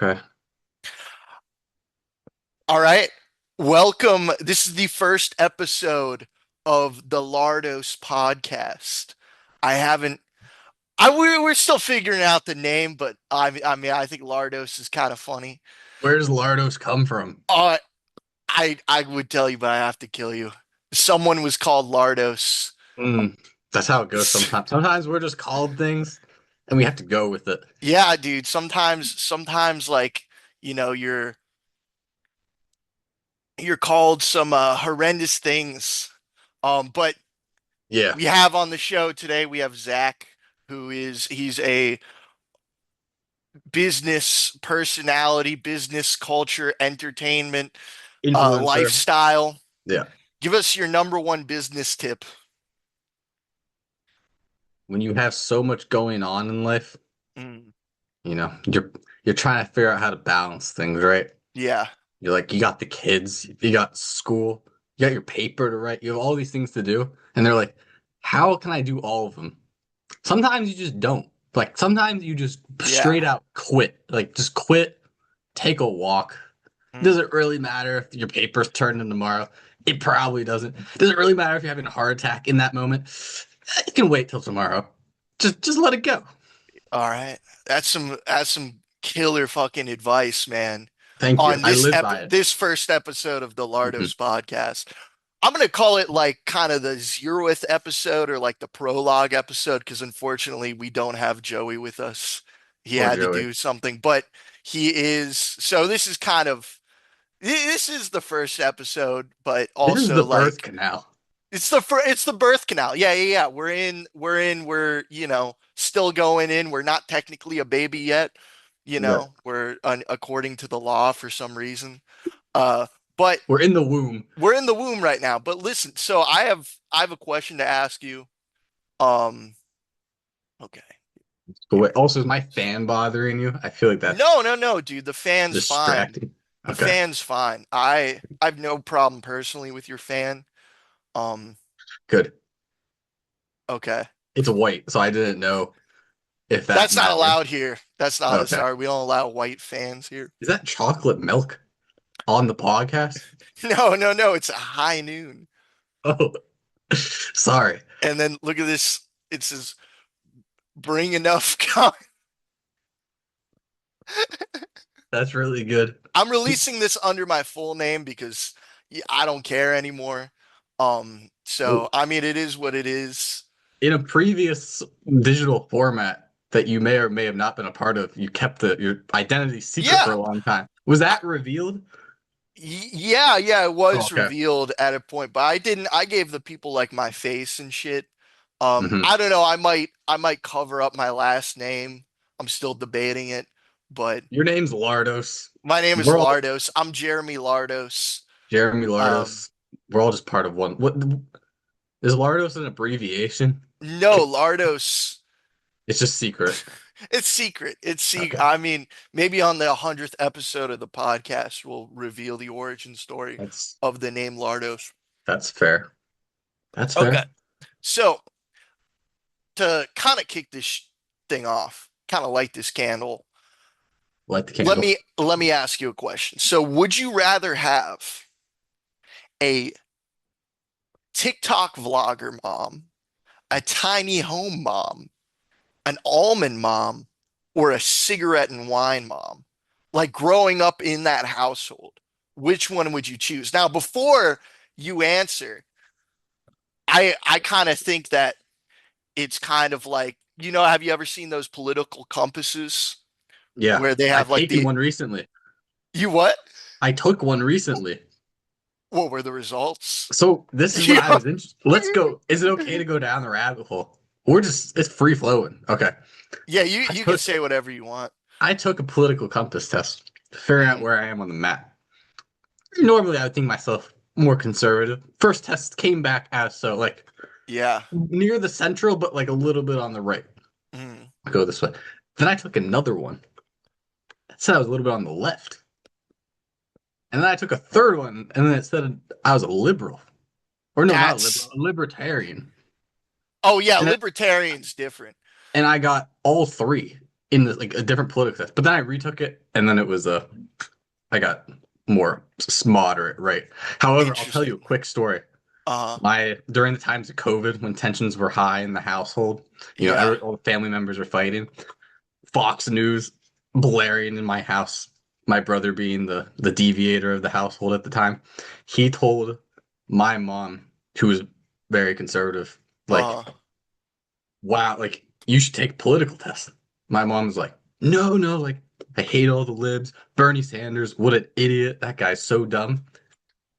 Okay. All right. Welcome. This is the first episode of the Lardos podcast. I haven't we're still figuring out the name, but I mean I think Lardos is kind of funny. Where does Lardos come from? Uh I would tell you, but I have to kill you. Someone was called Lardos. Mm, that's how it goes sometimes. Sometimes we're just called things and we have to go with it. Yeah, dude, sometimes like, you know, you're called some horrendous things. But Yeah. we have on the show today, we have Zach, he's a business personality, business culture, entertainment, Influencer. lifestyle. Yeah. Give us your number one business tip. When you have so much going on in life, Mm, you're trying to figure out how to balance things, right? yeah, You're like, you got the kids, you got school, you got your paper to write, you have all these things to do. And they're like, how can I do all of them? Sometimes you just don't. Like sometimes you just yeah. straight out quit. Like just quit, take a walk. Does Mm. it really matter if your paper's turned in tomorrow? It probably doesn't. Does it really matter if you're having a heart attack in that moment? You can wait till tomorrow. Just let it go. All right. That's some killer fucking advice, man. Thank you. On I live by it. this first episode of the Mhm. Lardos podcast. I'm gonna call it like kind of the zeroth episode or like the prologue episode because unfortunately we don't have Joey with us. He Poor had to Joey. do something, but he is so this is kind of this is the first episode, but This is the also birth like canal. it's the birth canal. Yeah, yeah, yeah. We're still going in. We're not technically a baby yet. Right. We're according to the law for some reason. Uh, but We're in the womb. we're in the womb right now. But listen, so I have a question to ask you. Um, okay. But Give wait, me also, is my fan bothering you? I feel like that's No, no, no, dude. The fan's fine. distracting. The Okay, fan's fine. I've no problem personally with your fan. Um, good. okay. It's white, so I didn't know if that That's not mattered. allowed here. That's not, Okay. sorry, we don't allow white fans here. Is that chocolate milk on the podcast? No, no, no. It's a high noon. Oh, sorry. And then look at this. It says bring enough. Com-" That's really good. I'm releasing this under my full name because I don't care anymore. So Well, I mean, it is what it is. in a previous digital format that you may or may have not been a part of, you kept your identity secret for Yeah, a long time. Was I, that revealed? yeah, yeah. It Oh, was okay. revealed at a point, but I didn't. I gave the people like my face and shit. Hmm. I don't know. I might cover up my last name. I'm still debating it, but Your name's Lardos. my name is We're all Lardos. I'm Jeremy Lardos. Jeremy Um, Lardos. We're all just part of one. What is Lardos an abbreviation? no, Lardos. It's just secret. It's secret. It's secret. Okay. I mean, maybe on the 100th episode of the podcast, we'll reveal the origin story That's of the name Lardos. that's fair. That's Okay, fair. so to kind of kick this thing off, kind of light this candle. Light the Let candle. me let me ask you a question. So, would you rather have a TikTok vlogger mom, a tiny home mom, an almond mom, or a cigarette and wine mom? Like growing up in that household, which one would you choose? Now, before you answer, I kind of think that it's kind of like, have you ever seen those political compasses Yeah, where they have I've like taken the one recently. you what? I took one recently. What were the results? So this is what I Yeah. was interested. Let's go. Is it okay to go down the rabbit hole? We're just it's free flowing. Okay. Yeah, you I you can took say whatever you want. I took a political compass test to figure out Mm, where I am on the map. Normally I would think myself more conservative. First test came back as so like yeah. near the central, but like a little bit on the right. Mm. I go this way. Then I took another one. It said I was a little bit on the left. And then I took a third one, and then it said I was a liberal. Or no, not a liberal, That's a libertarian. Oh yeah, And I, libertarian's different. and I got all three. in the, like a different political test. But then I retook it, and then it was I got more moderate, right? However, I'll tell you a Interesting. quick story. Uh, My during the times of COVID, when tensions were high in the household, yeah. all the family members were fighting. Fox News blaring in my house. My brother being the deviator of the household at the time, he told my mom, who was very conservative, like, Uh, "Wow, like you should take a political test." My mom was like, "No, no, like I hate all the libs. Bernie Sanders, what an idiot! That guy's so dumb."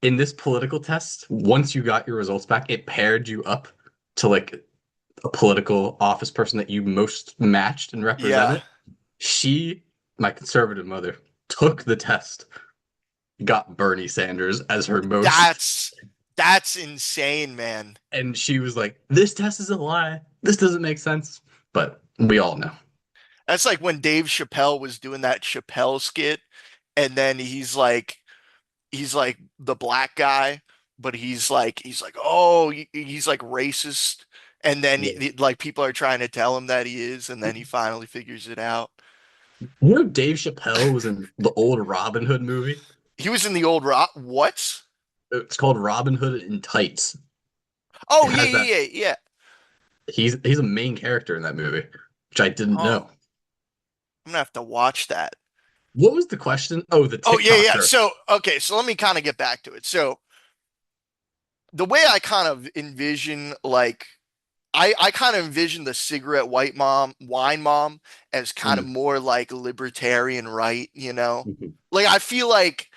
In this political test, once you got your results back, it paired you up to like a political office person that you most matched and yeah. represented. She, my conservative mother, took the test, got Bernie Sanders as her most, That's that's insane, man. and she was like, "This test is a lie. This doesn't make sense." But we all know. That's like when Dave Chappelle was doing that Chappelle skit, and then he's like the black guy, but he's like, oh, he's like racist, and then Yeah. like people are trying to tell him that he is, and then he finally figures it out. You know, Dave Chappelle was in the old Robin Hood movie. He was in the old rock. What? It's called Robin Hood in Tights. Oh, It yeah, has that. yeah, yeah, yeah. He's a main character in that movie, which I didn't Huh. know. I'm gonna have to watch that. What was the question? Oh, the Oh, yeah, yeah. TikToker. So, okay, so let me kind of get back to it. So, the way I kind of envision, like, I kind of envision the cigarette white mom, wine mom, as kind of Mm, more like libertarian right, you know? mhm, Like, I feel like,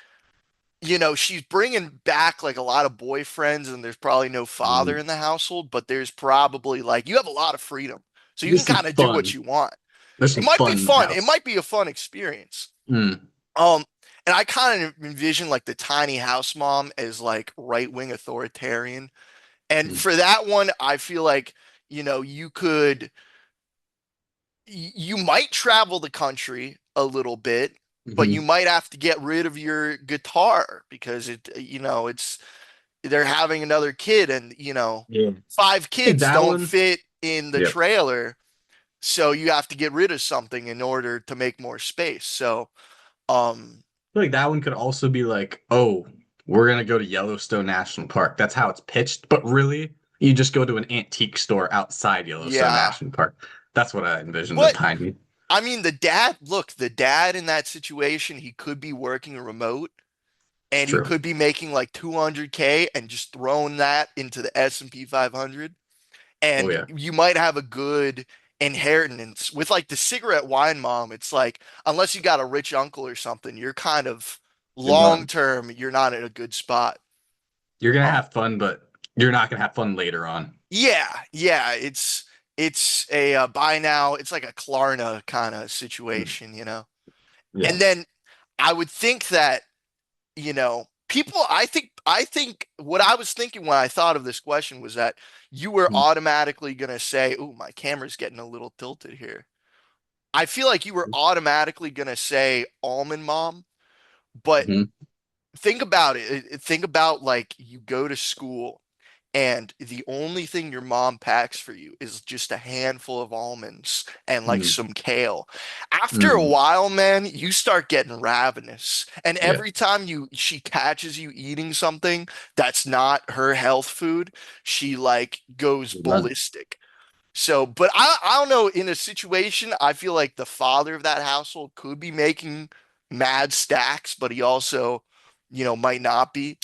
she's bringing back like a lot of boyfriends, and there's probably no father mm. in the household, but there's probably like, you have a lot of freedom. So you can There's some kind of do what fun. you want. There's It some might be fun in the fun. It house. might be a fun experience. Mm, Um, and I kind of envision like the tiny house mom as like right-wing authoritarian. And mm, for that one, I feel like, you could, you might travel the country a little bit, but you mhm. might have to get rid of your guitar because they're having another kid, and, Yeah. five Like kids that don't one. fit in the Yep. trailer. So you have to get rid of something in order to make more space. So, um, Like that one could also be like, oh, we're gonna go to Yellowstone National Park. That's how it's pitched, but really, you just go to an antique store outside Yellowstone yeah. National Park. That's what I envisioned the But tiny. I mean, the dad in that situation, he could be working remote, and he True. could be making like 200K and just throwing that into the S&P 500. Oh And yeah. you might have a good inheritance with like the cigarette wine mom. It's like, unless you got a rich uncle or something, you're kind of You're long done. term, you're not in a good spot. You're gonna Um, have fun, but you're not gonna have fun later on. yeah, yeah, it's a buy now. It's like a Klarna kind of Mm. situation. Yeah. And then I would think that, people, I think what I was thinking when I thought of this question was that you were Mm. automatically going to say, "Ooh, my camera's getting a little tilted here." I feel like you were automatically going to say almond mom, but Mhm. think about it. Think about like you go to school, and the only thing your mom packs for you is just a handful of almonds and like Mm. some kale. After a Mm. while, man, you start getting ravenous. And Yeah. every time she catches you eating something that's not her health food, she like goes You're done. ballistic. So, but I don't know, in a situation, I feel like the father of that household could be making mad stacks, but he also, might not be.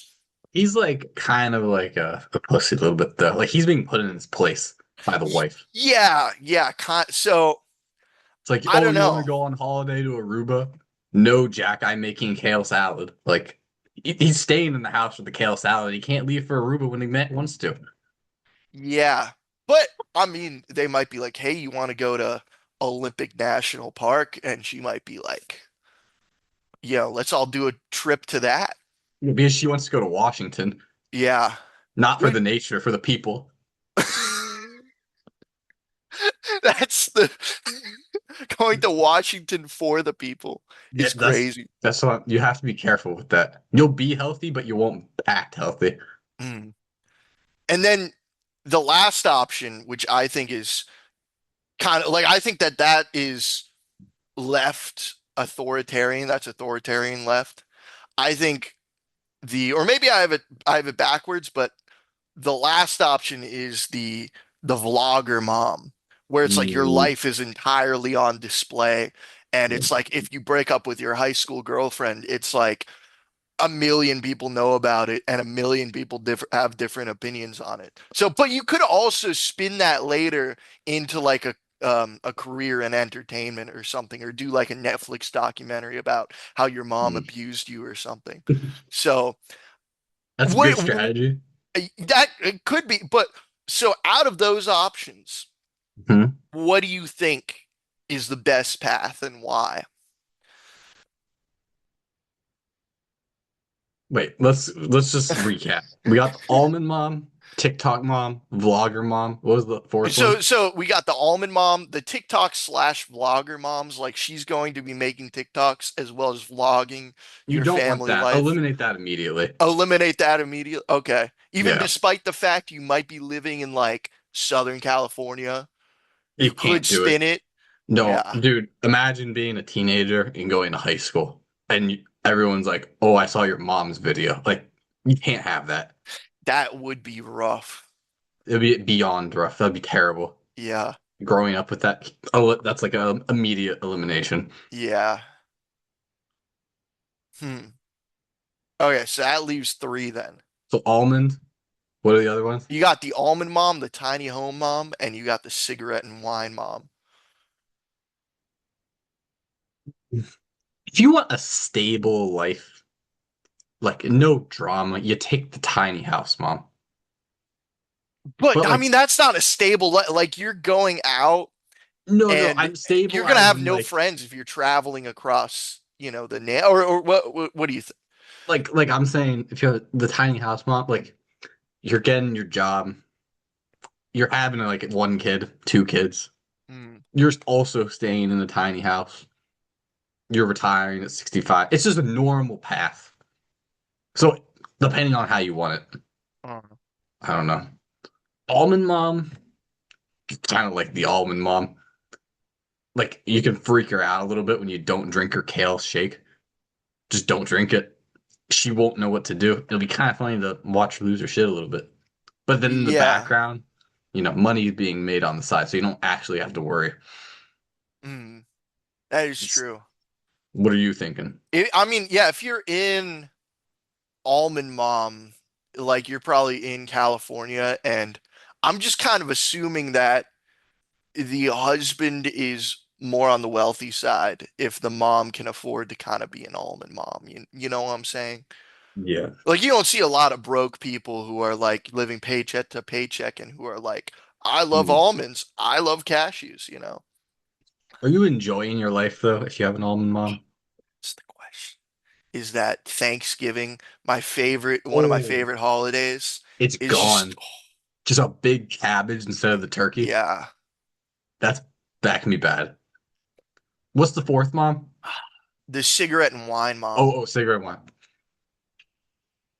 He's like kind of like a pussy a little bit though. Like he's being put in his place by the wife. Yeah, yeah. So It's like, I oh, don't you want to know. go on holiday to Aruba? No, Jack, I'm making kale salad. Like he's staying in the house with the kale salad. He can't leave for Aruba when wants to. Yeah, but I mean, they might be like, "Hey, you want to go to Olympic National Park?" And she might be like, let's all do a trip to that. Because she wants to go to Washington, Yeah. not for Would the nature, for the people. That's the going to Washington for the people Yeah, is crazy. that's what you have to be careful with that. You'll be healthy, but you won't act healthy. Mm. And then the last option, which I think is kind of like, I think that is left authoritarian, that's authoritarian left. I think or maybe I have it backwards, but the last option is the vlogger mom, where it's like your Mm, life is entirely on display. And it's like if you break up with your high school girlfriend, it's like a million people know about it and a million people have different opinions on it. So, but you could also spin that later into like a career in entertainment or something, or do like a Netflix documentary about how your mom mm. abused you or something. So, That's a good what strategy. that it could be, but so out of those options, Mhm. what do you think is the best path and why? Wait, let's just recap. We got the almond mom, TikTok mom, vlogger mom. What was the fourth So one? so we got the almond mom, the TikTok slash vlogger moms, like she's going to be making TikToks as well as vlogging You your don't want family that. life. Eliminate that immediately. Eliminate that immediately. Okay. Even Yeah. despite the fact you might be living in like Southern California, You you could can't do it. spin it. No, Yeah. dude, imagine being a teenager and going to high school and everyone's like, "Oh, I saw your mom's video." Like, you can't have that. That would be rough. It'd be beyond rough. That'd be terrible. Yeah. Growing up with that, oh, that's like a immediate elimination. Yeah. Hmm. Okay, so that leaves three then. So almond, what are the other ones? You got the almond mom, the tiny home mom, and you got the cigarette and wine mom. If you want a stable life, like no drama, you take the tiny house, mom. But But I like, mean, that's not a stable like you're going out no, no, and I'm stable you're gonna as have in no like, friends if you're traveling across, the na or what do you think? like I'm saying, if you have the tiny house, mom, like you're getting your job, you're having like one kid, two kids. Hmm. You're also staying in the tiny house. You're retiring at 65. It's just a normal path. So depending on how you want it, Uh, I don't know. Almond mom, kind of like the almond mom. Like you can freak her out a little bit when you don't drink her kale shake. Just don't drink it. She won't know what to do. It'll be kind of funny to watch her lose her shit a little bit. But then in the yeah. background, money is being made on the side, so you don't actually have to worry. Hmm. That is It's, true. what are you thinking? I mean, yeah, if you're in almond mom, like you're probably in California, and I'm just kind of assuming that the husband is more on the wealthy side if the mom can afford to kind of be an almond mom. You know what I'm saying? Yeah. Like you don't see a lot of broke people who are like living paycheck to paycheck and who are like, I love Hmm. almonds, I love cashews. Are you enjoying your life though, if you have an almond mom? That's the question. Is that Thanksgiving, one of my Oh, favorite holidays, it's is just, gone. Just a big cabbage instead of the turkey. yeah, That's that can be bad. What's the fourth mom? the cigarette and wine Oh, mom. oh, cigarette wine.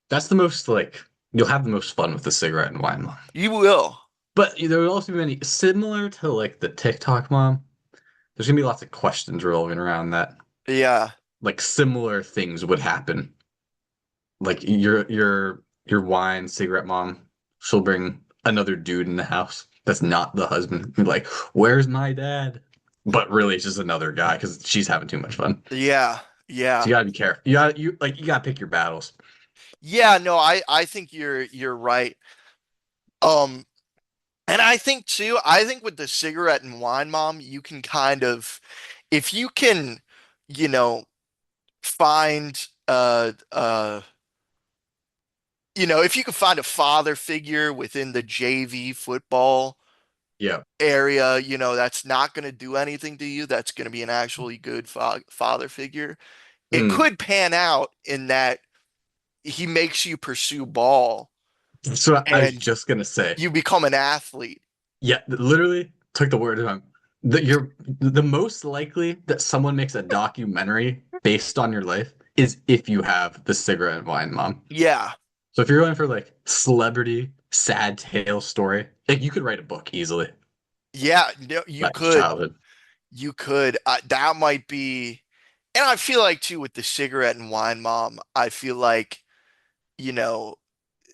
That's the most like you'll have the most fun with the cigarette and wine mom. You will. But there will also be many similar to like the TikTok mom. There's gonna be lots of questions rolling around that. Yeah. Like similar things would happen. Like your wine cigarette mom, she'll bring another dude in the house that's not the husband. Be like, "Where's my dad?" But really, it's just another guy because she's having too much fun. Yeah. So Yeah. you gotta be careful. You gotta pick your battles. Yeah, no, I think you're right. Um, and I think too, I think with the cigarette and wine mom, you can kind of, if you can, you know, find if you can find a father figure within the JV football Yeah. area, that's not going to do anything to you, that's going to be an actually good father figure. It Mm. could pan out in that he makes you pursue ball So I was and just gonna say, you become an athlete. yeah, literally took the word out. That you're the most likely that someone makes a documentary based on your life is if you have the cigarette and wine mom. Yeah. So if you're going for like celebrity sad tale story, like you could write a book easily Yeah, no, you about your could. childhood. You could. That might be, and I feel like too with the cigarette and wine mom, I feel like, you know,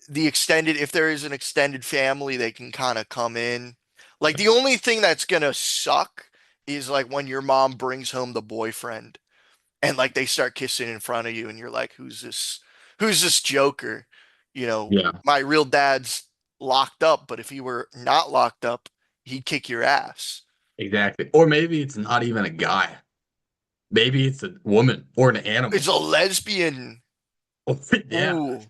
the extended, if there is an extended family, they can kind of come in. Like the only thing that's gonna suck is like when your mom brings home the boyfriend and like they start kissing in front of you and you're like, who's this? Who's this joker? You know, Yeah, my real dad's locked up, but if he were not locked up, he'd kick your ass. exactly. Or maybe it's not even a guy. Maybe it's a woman or an It's animal. a lesbian. Oh, yeah. Ooh.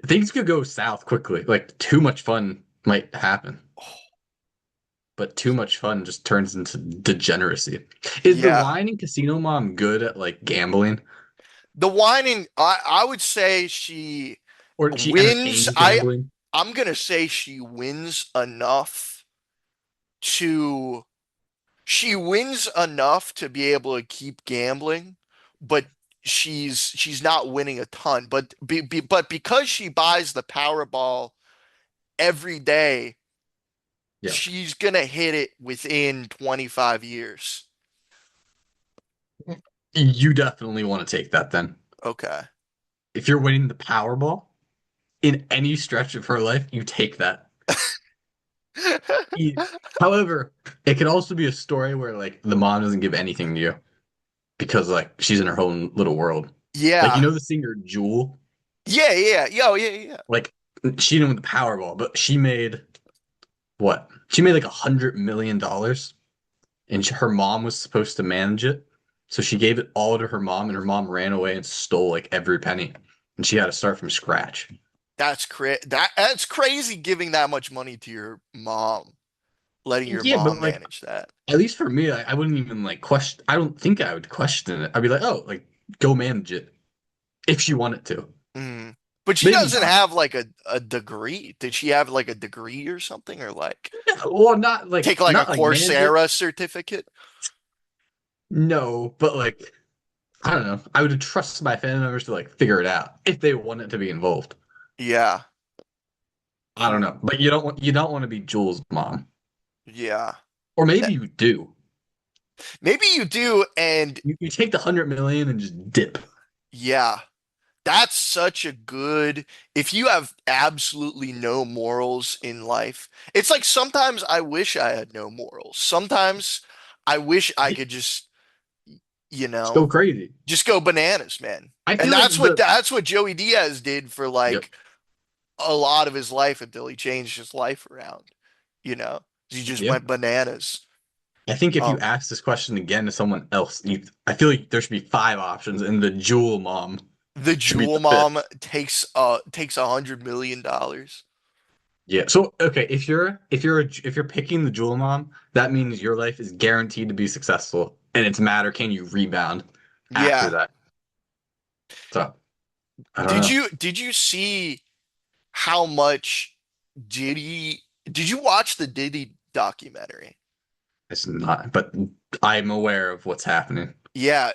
Things could go south quickly. Like too much fun might happen, but too much fun just turns into degeneracy. Is the Yeah. wine and casino mom good at like gambling, The whining, I would say she or she wins. entertains gambling? I'm gonna say she wins enough to be able to keep gambling, but she's not winning a ton. But because she buys the Powerball every day, Yeah. she's gonna hit it within 25 years. You definitely want to take that then. Okay. If you're winning the Powerball in any stretch of her life, you take that. E- However, it could also be a story where like the mom doesn't give anything to you because like she's in her own little world. Like you Yeah. know the singer Jewel? Yeah, yeah. Yo, yeah, yeah. Like she didn't win the Powerball, but she made what? She made like $100 million, and her mom was supposed to manage it. So she gave it all to her mom, and her mom ran away and stole like every penny, and she had to start from scratch. That's crazy giving that much money to your mom, letting your Yeah, but mom like manage that. at least for me, I wouldn't even like question. I don't think I would question it. I'd be like, oh, like go manage it if she wanted to. Mm. But she Maybe doesn't not. have like a degree. Did she have like a degree or something or like Well, take like a not like manage it. Coursera certificate? No, but like I don't know. I would trust my family members to like figure it out if they wanted to be involved. Yeah. I don't Ooh. know, but you don't want to be Jules' mom, Yeah. or maybe That- you do. Maybe you do, and You take the 100 million and just dip. yeah, that's such a good. If you have absolutely no morals in life, it's like sometimes I wish I had no morals. Sometimes I wish I could just, you Just go know, crazy. just go bananas, man. I And feel like the that's what Joey Diaz did for Yep, like a lot of his life until he changed his life around. You know, he just yeah. went bananas. I think if you Um, ask this question again to someone else, I feel like there should be five options, and the Jewel mom the should be Jewel the fifth. Mom takes $100 million. Yeah. So okay, if you're picking the Jewel mom, that means your life is guaranteed to be successful, and it's matter can you rebound after Yeah. that. So I don't Did know. you see how much did you watch the Diddy documentary? It's not, but I'm aware of what's happening. Yeah,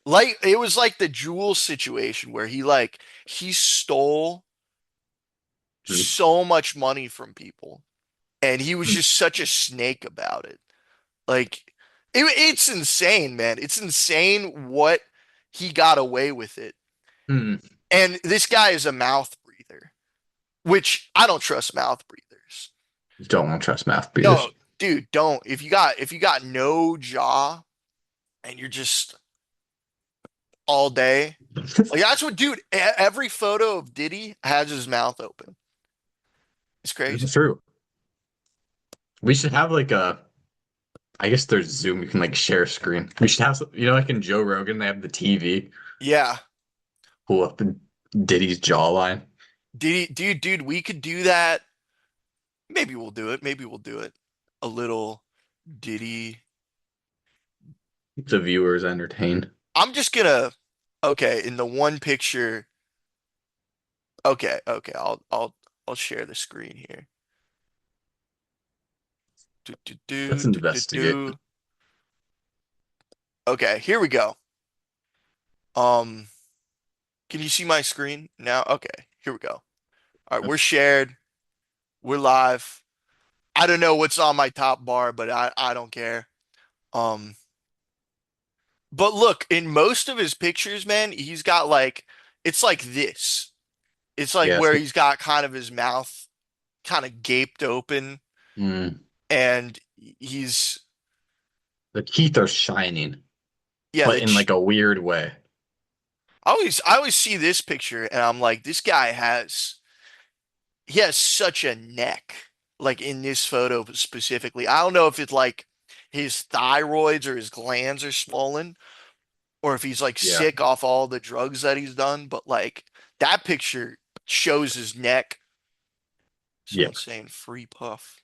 like it was like the Jewel situation where he stole Mm, so much money from people and he was mm, just such a snake about it. Like it's insane, man. It's insane what he got away with it. mm. And this guy is a mouth breather, which I don't trust mouth breathers. You don't want to trust math No, beaters. dude, don't. If you got no jaw and you're just all day, like that's what, dude. Every photo of Diddy has his mouth open. It's It's crazy. true. We should have like a. I guess there's Zoom. You can like share a screen. We should have, like in Joe Rogan, they have the TV Yeah, pull up Diddy's jawline. dude, we could do that. Maybe we'll do it. Maybe we'll do it. A little Diddy. Keep the viewers entertained. I'm just gonna. Okay, in the one picture. Okay, okay. I'll share the screen here. Do, do, Let's do, do, do, investigate. do. Okay, here we go. Um, can you see my screen now? Okay, here we go. All right, we're shared. We're live. I don't know what's on my top bar, but I don't care. Um, but look, in most of his pictures, man, he's got like it's like this. It's like Yes. where he's got kind of his mouth kind of gaped open Mm. and he's The teeth are shining, yeah, but in like a weird way. I always see this picture and I'm like, this guy he has such a neck, like in this photo specifically. I don't know if it's like his thyroids or his glands are swollen, or if he's like Yeah. sick off all the drugs that he's done, but like that picture shows his neck. Yeah. Someone's saying free puff.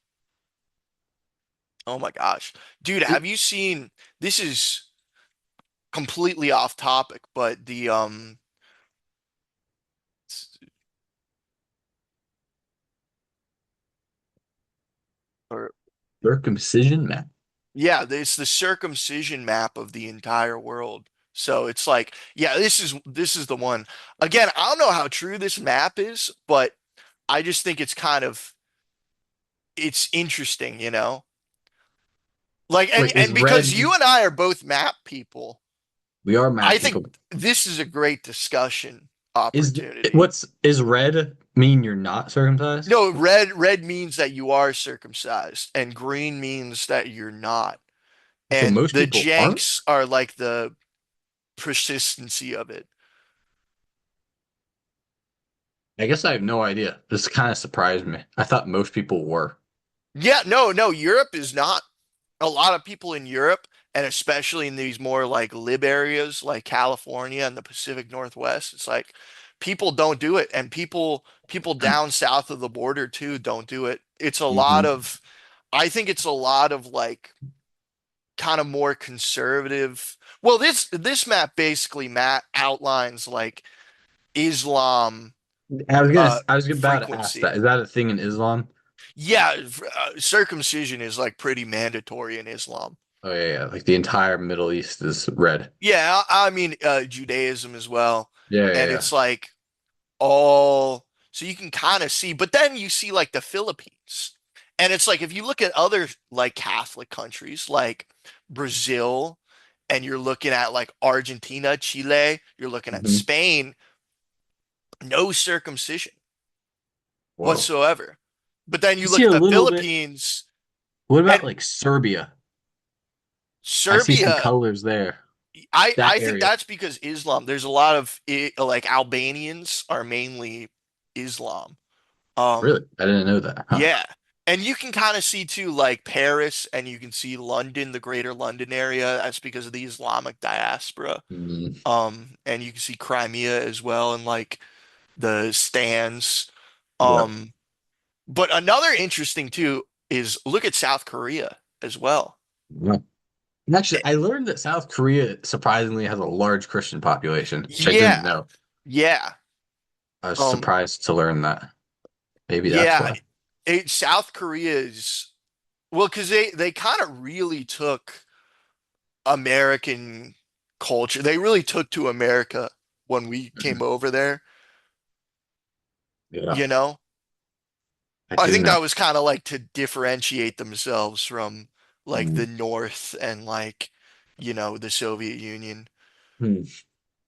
Oh my gosh. Dude, have you seen this is completely off topic, but the or Circumcision map. yeah, it's the circumcision map of the entire world. So it's like, yeah, this is the one. Again, I don't know how true this map is, but I just think it's kind of it's interesting, you know? Like and Wait, is because red? you and I are both map people, We are I map think people. this is a great discussion Is opportunity. what's is red mean you're not circumcised? No, red means that you are circumcised, and green means that you're not. So And most the people aren't? janks are like the persistency of it. I guess I have no idea. This kind of surprised me. I thought most people were. Yeah, no, Europe is not. A lot of people in Europe, and especially in these more like lib areas like California and the Pacific Northwest, it's like people don't do it, and people down south of the border too don't do it. It's a lot Hmm. of, I think it's a lot of like kind of more conservative. Well, this map basically Matt outlines like Islam I was about to ask that. frequency. Is that a thing in Islam? Yeah, circumcision is like pretty mandatory in Islam. Oh yeah, yeah. Like the entire Middle East is red. Yeah, I mean Judaism as well. Yeah, yeah, And yeah. it's like all so you can kind of see, but then you see like the Philippines. And it's like if you look at other like Catholic countries like Brazil and you're looking at like Argentina, Chile, you're looking at Hmm. Spain, no circumcision Whoa. whatsoever. But then You you see look a at the little bit. Philippines What and about like Serbia? I see some Serbia. colors there. I That think area. that's because Islam. There's a lot of like Albanians are mainly Islam. Really? Um, I didn't know that. Huh. yeah, and you can kind of see too like Paris, and you can see London, the greater London area. That's because of the Islamic diaspora. Mm, And you can see Crimea as well, and like the stands. yeah. Um, but another interesting too is look at South Korea as well. Yeah. And actually, Eh, I learned that South Korea surprisingly has a large Christian population, which I didn't Yeah, know. yeah. I was Um, surprised to learn that. Maybe that's yeah, why. South Korea is well, because they kind of really took American culture. They really took to America when we came Mhm. over there, Yeah, you know? I I didn't think know. that was kind of like to differentiate themselves from like Mm. the North and like, the Soviet Union. Hmm.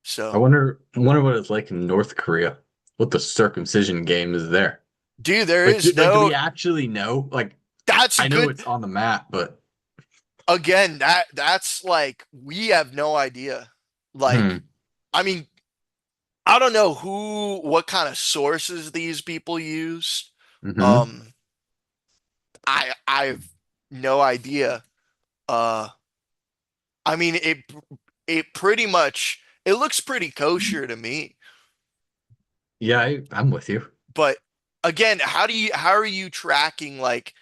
So, I wonder what it's like in North Korea. What the circumcision game is there? dude, there is Like, do no, we actually know? Like, that's a I know good, it's on the map, but again, that's like, we have no idea. hmm. Like, I mean, I don't know what kind of sources these people use. Hmm. Um, I have no idea. Uh, I mean it pretty much it looks pretty kosher to me. Yeah, I'm with you. But again, how are you tracking like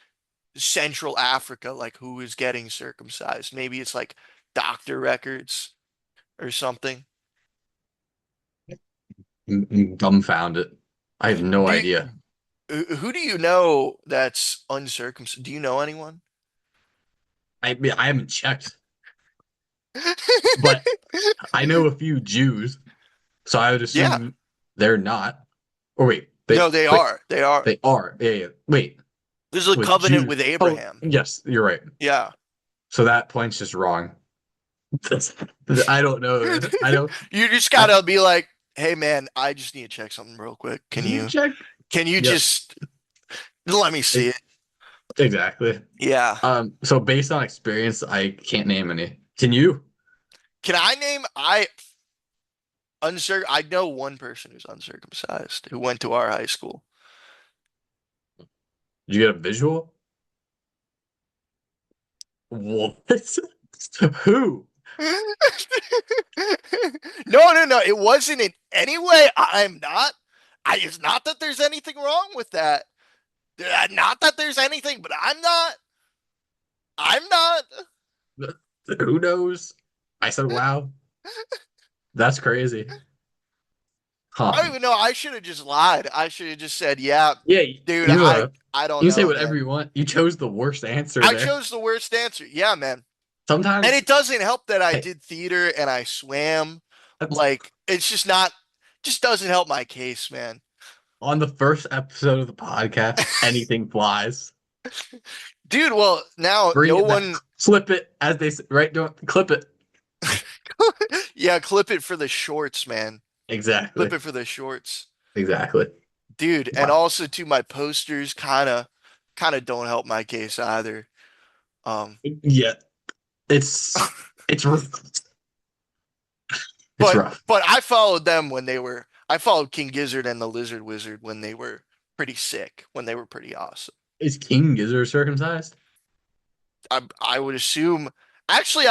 Central Africa, like who is getting circumcised? Maybe it's like doctor records or something. I'm dumbfounded. I have no Do idea. who do you know that's uncircumcised? Do you know anyone? I haven't checked, but I know a few Jews, so I would Yeah. assume they're not. Or No, they wait, are. They are. they are. Yeah, yeah. There's a Wait, covenant Jews. with Oh, Abraham. yes, you're right. Yeah. So that point's just wrong. I don't know. I don't. You just I gotta be like, hey man, I just need to check something real quick. can you check? Can you Yep. just let me see it? Exactly. Yeah. So based on experience, I can't name any. Can you? Can I name I know one person who's uncircumcised who went to our high school. Did you get a visual? What? Who? No, no, no. It wasn't in any way. I'm not. It's not that there's anything wrong with that. Not that there's anything, but I'm not. I'm not. Who knows? I said, wow, that's crazy. I Huh. don't even know. I should have just lied. I should have just said, yeah, Yeah, dude, you I don't you can say know, whatever man. you want. You chose the worst answer I there. chose the worst answer. Yeah, man. And Sometimes, it doesn't help that I hey, did theater and I swam. that's Like, it's just not, just doesn't help my case, man. on the first episode of the podcast, anything flies. Dude, well, now Bring no it back. one, Flip it, as they say, right? Don't clip it. yeah, clip it for the shorts, man. Clip Exactly. it for the shorts. Exactly. Dude, and Wow. also too, my posters kind of don't help my case either. Um, Yeah, it's it's rough. It's but rough. I followed them when I followed King Gizzard and the Lizard Wizard when they were pretty sick, when they were pretty awesome. Is King Gizzard circumcised? I would assume actually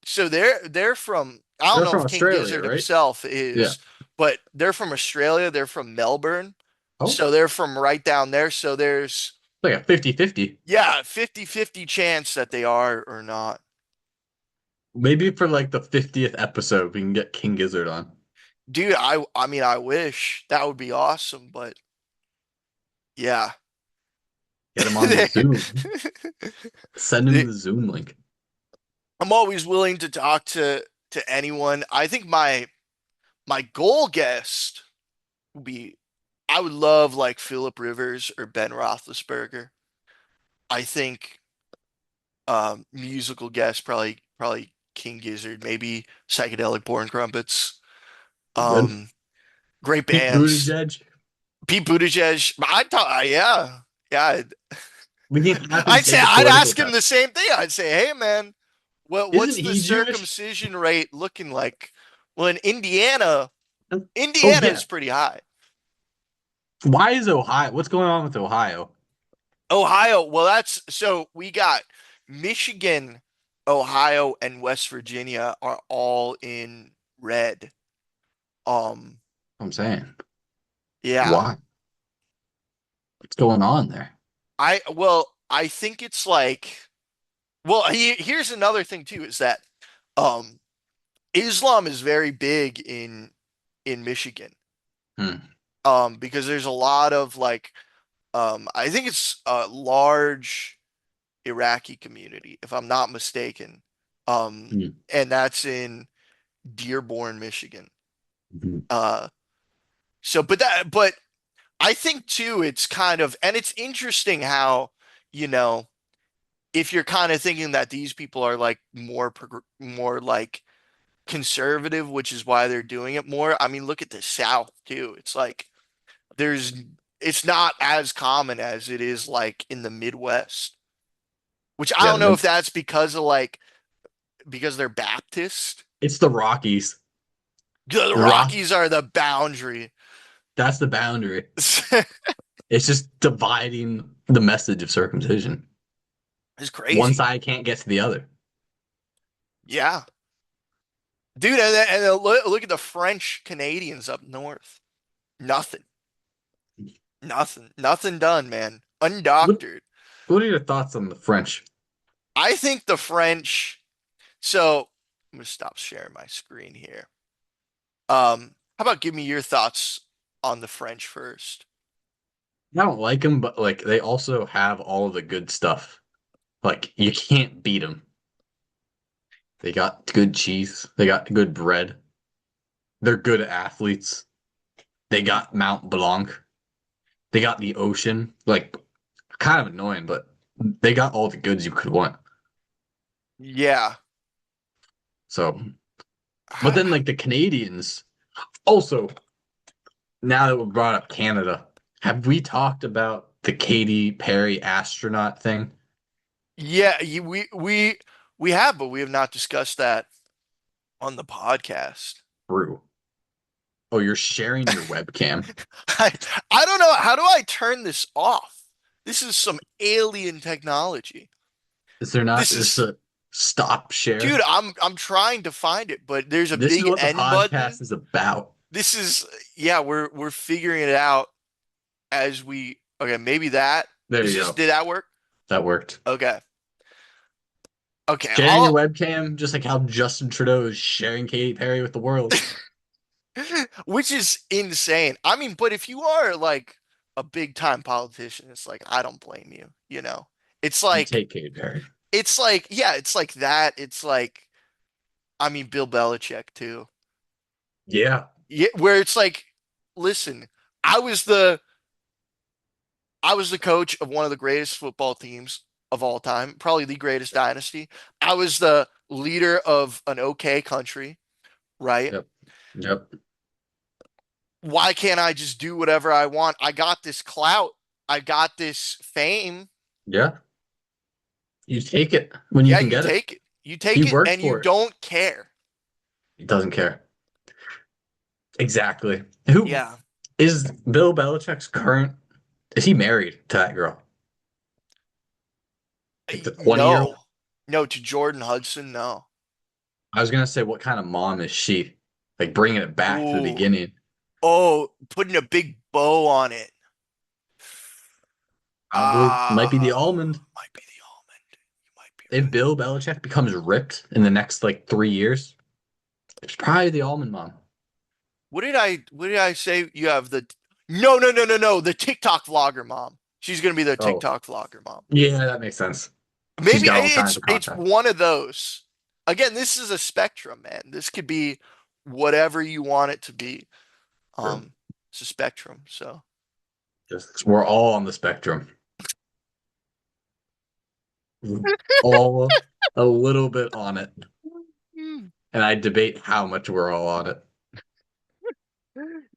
so they're from I don't They're know from if King Australia, Gizzard right? himself Yeah. is, but they're from Australia, they're from Melbourne. Oh, So they're from right down there. So there's like a 50-50. yeah, 50-50 chance that they are or not. Maybe for like the 50th episode, we can get King Gizzard on. Dude, I mean I wish that would be awesome, but yeah. Get him on the Zoom. Send him the Zoom link. I'm always willing to talk to anyone. I think my goal guest would be I would love like Philip Rivers or Ben Roethlisberger. I think musical guest probably King Gizzard, maybe Psychedelic Born Crumpets. Good. Um, great Pete bands. Buttigieg. Pete Buttigieg. I thought, yeah, yeah. We can have him take a I'd political ask him test. the same thing. I'd say, hey man, Isn't what's the he Jewish? circumcision rate looking like? Well, in Indiana, Oh Indiana yeah. is pretty high. Why is Ohio? What's going on with Ohio? Ohio, well, that's so we got Michigan, Ohio, and West Virginia are all in red. Um, I'm saying. yeah. Why? What's going on there? I think it's like, here's another thing too, is that um Islam is very big in Michigan. Hmm. Because there's a lot of like I think it's a large Iraqi community, if I'm not mistaken. Um, Hmm. and that's in Dearborn, Michigan. Hmm. Uh, but I think too, it's kind of, and it's interesting how, you know, if you're kind of thinking that these people are like more like conservative, which is why they're doing it more. I mean, look at the South too. It's like there's, it's not as common as it is like in the Midwest, which I Yeah, don't know if that's because of like, because they're Baptist. it's the Rockies. The The Rock. Rockies are the boundary. That's the boundary. It's just dividing the message of circumcision. It's One crazy. side can't get to the other. Yeah. Dude, and then look at the French Canadians up north. Nothing. Nothing. Nothing done, man. What Undoctored. What are your thoughts on the French? I think the French. So I'm gonna stop sharing my screen here. How about give me your thoughts on the French first? I don't like them, but like they also have all of the good stuff. Like you can't beat them. They got good cheese. They got good bread. They're good athletes. They got Mount Blanc. They got the ocean. Like kind of annoying, but they got all the goods you could want. Yeah. So, but I, then like the Canadians also, now that we brought up Canada, have we talked about the Katy Perry astronaut thing? yeah, we have, but we have not discussed that on the podcast. True. Oh, you're sharing your webcam. I I don't know. How do I turn this off? This is some alien technology. Is there not This just is, a stop dude, share? I'm trying to find it, but there's a This is big what the N button. podcast is about. This is, yeah, we're figuring it out as we, okay, maybe that There is you this, go. did that work? That worked. Okay. Okay, Sharing your I'll webcam, just like how Justin Trudeau is sharing Katy Perry with the world. which is insane. I mean, but if you are like a big time politician, it's like I don't blame you, you know. It's You like take Katy Perry. it's like yeah, it's like that. It's like I mean Bill Belichick too. Yeah. Yeah, where it's like, listen, I was the I was the coach of one of the greatest football teams of all time, probably the greatest dynasty. I was the leader of an okay country, right? Yep. Yep. Why can't I just do whatever I want? I got this clout. I got this fame. Yeah. You take it when you Yeah, can you get it. take it. You He take it worked and you for it. don't care. He doesn't care. Exactly. Who Yeah. is Bill Belichick's current? Is he married to that girl? Like the 20-year-old? No. No, to Jordan Hudson, no. I was gonna say, what kind of mom is she? Like bringing it back to the Ooh. beginning. Oh, putting a big bow on it. Probably might be the Ah, almond. might be the almond. You might be If right. Bill Belichick becomes ripped in the next like 3 years, it's probably the almond mom. What did I say? You have the no, no, no, no, no, the TikTok vlogger mom. She's gonna be the Oh, TikTok vlogger mom. yeah, that makes sense. She's Maybe got all kinds of it's content. one of those. Again, this is a spectrum, man. This could be whatever you want it to be. True. Um, it's a spectrum. So Just we're all on the spectrum. All a little bit on it. Mm. And I debate how much we're all on it.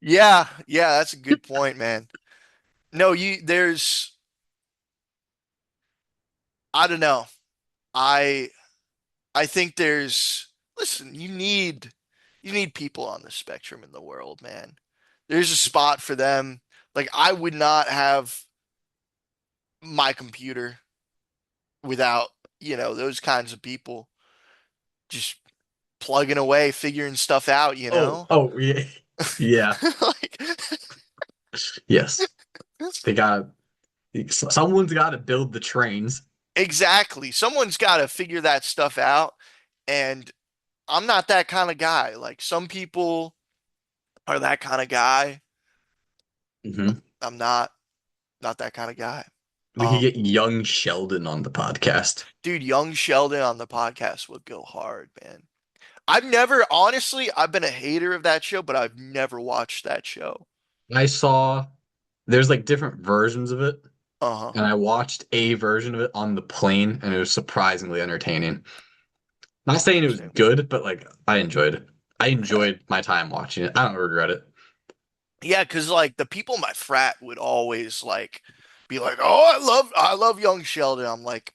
Yeah, yeah, that's a good point, man. No, you there's I don't know. I I think there's listen, you need people on the spectrum in the world, man. There's a spot for them. Like I would not have my computer without, those kinds of people just plugging away, figuring stuff out, you Oh, know? oh yeah. Yeah. Like Yes. They got someone's got to build the trains. exactly. Someone's got to figure that stuff out. And I'm not that kind of guy. Like some people are that kind of guy. Hmm. I'm not that kind of guy. We could get Um, young Sheldon on the podcast. dude, young Sheldon on the podcast would go hard, man. Honestly, I've been a hater of that show, but I've never watched that show. I saw there's like different versions of it, Uh-huh. and I watched a version of it on the plane, and it was surprisingly entertaining. Not saying it was Interesting. good, but like I enjoyed it. I Okay. enjoyed my time watching it. I don't regret it. Yeah, because like the people in my frat would always like be like, "Oh, I love Young Sheldon." I'm like,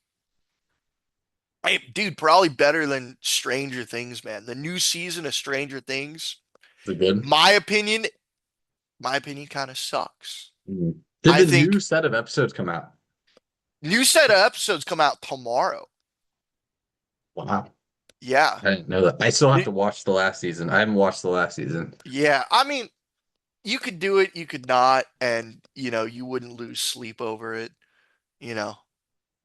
hey, dude, probably better than Stranger Things, man. The new season of Stranger Things, Is it good? my opinion, my opinion kind of sucks. Mm. Did I the new think set of episodes come out? new set of episodes come out tomorrow. Wow. Yeah. I didn't know that. I still have It- to watch the last season. I haven't watched the last season. yeah. I mean, you could do it, you could not, and you wouldn't lose sleep over it, you know.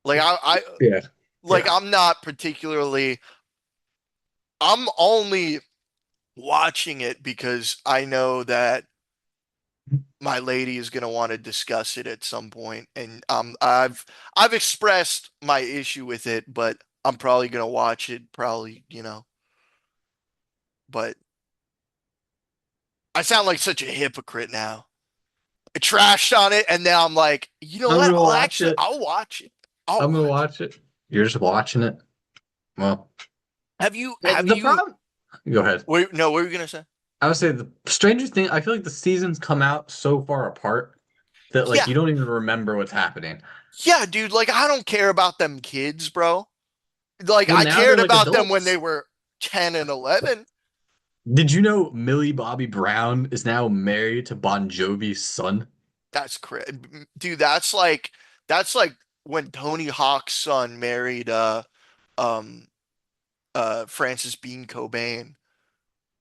Like I Yeah. like Yeah. I'm not particularly I'm only watching it because I know that my lady is going to want to discuss it at some point, and I've expressed my issue with it, but I'm probably going to watch it probably, but I sound like such a hypocrite now. I trashed on it and now I'm like, you know I'm what? gonna watch it. I'll watch it. I'll I'm gonna watch watch it. You're just watching it. Well, Have the you problem. Go ahead. wait, no, what were you gonna say? I would say the stranger thing. I feel like the seasons come out so far apart that like Yeah. you don't even remember what's happening. Yeah, dude, like I don't care about them kids, bro. Like Well, I now they're cared like about them when they adults. were 10 and 11. Did you know Millie Bobby Brown is now married to Bon Jovi's son? That's crazy. Dude, that's like when Tony Hawk's son married um Frances Bean Cobain,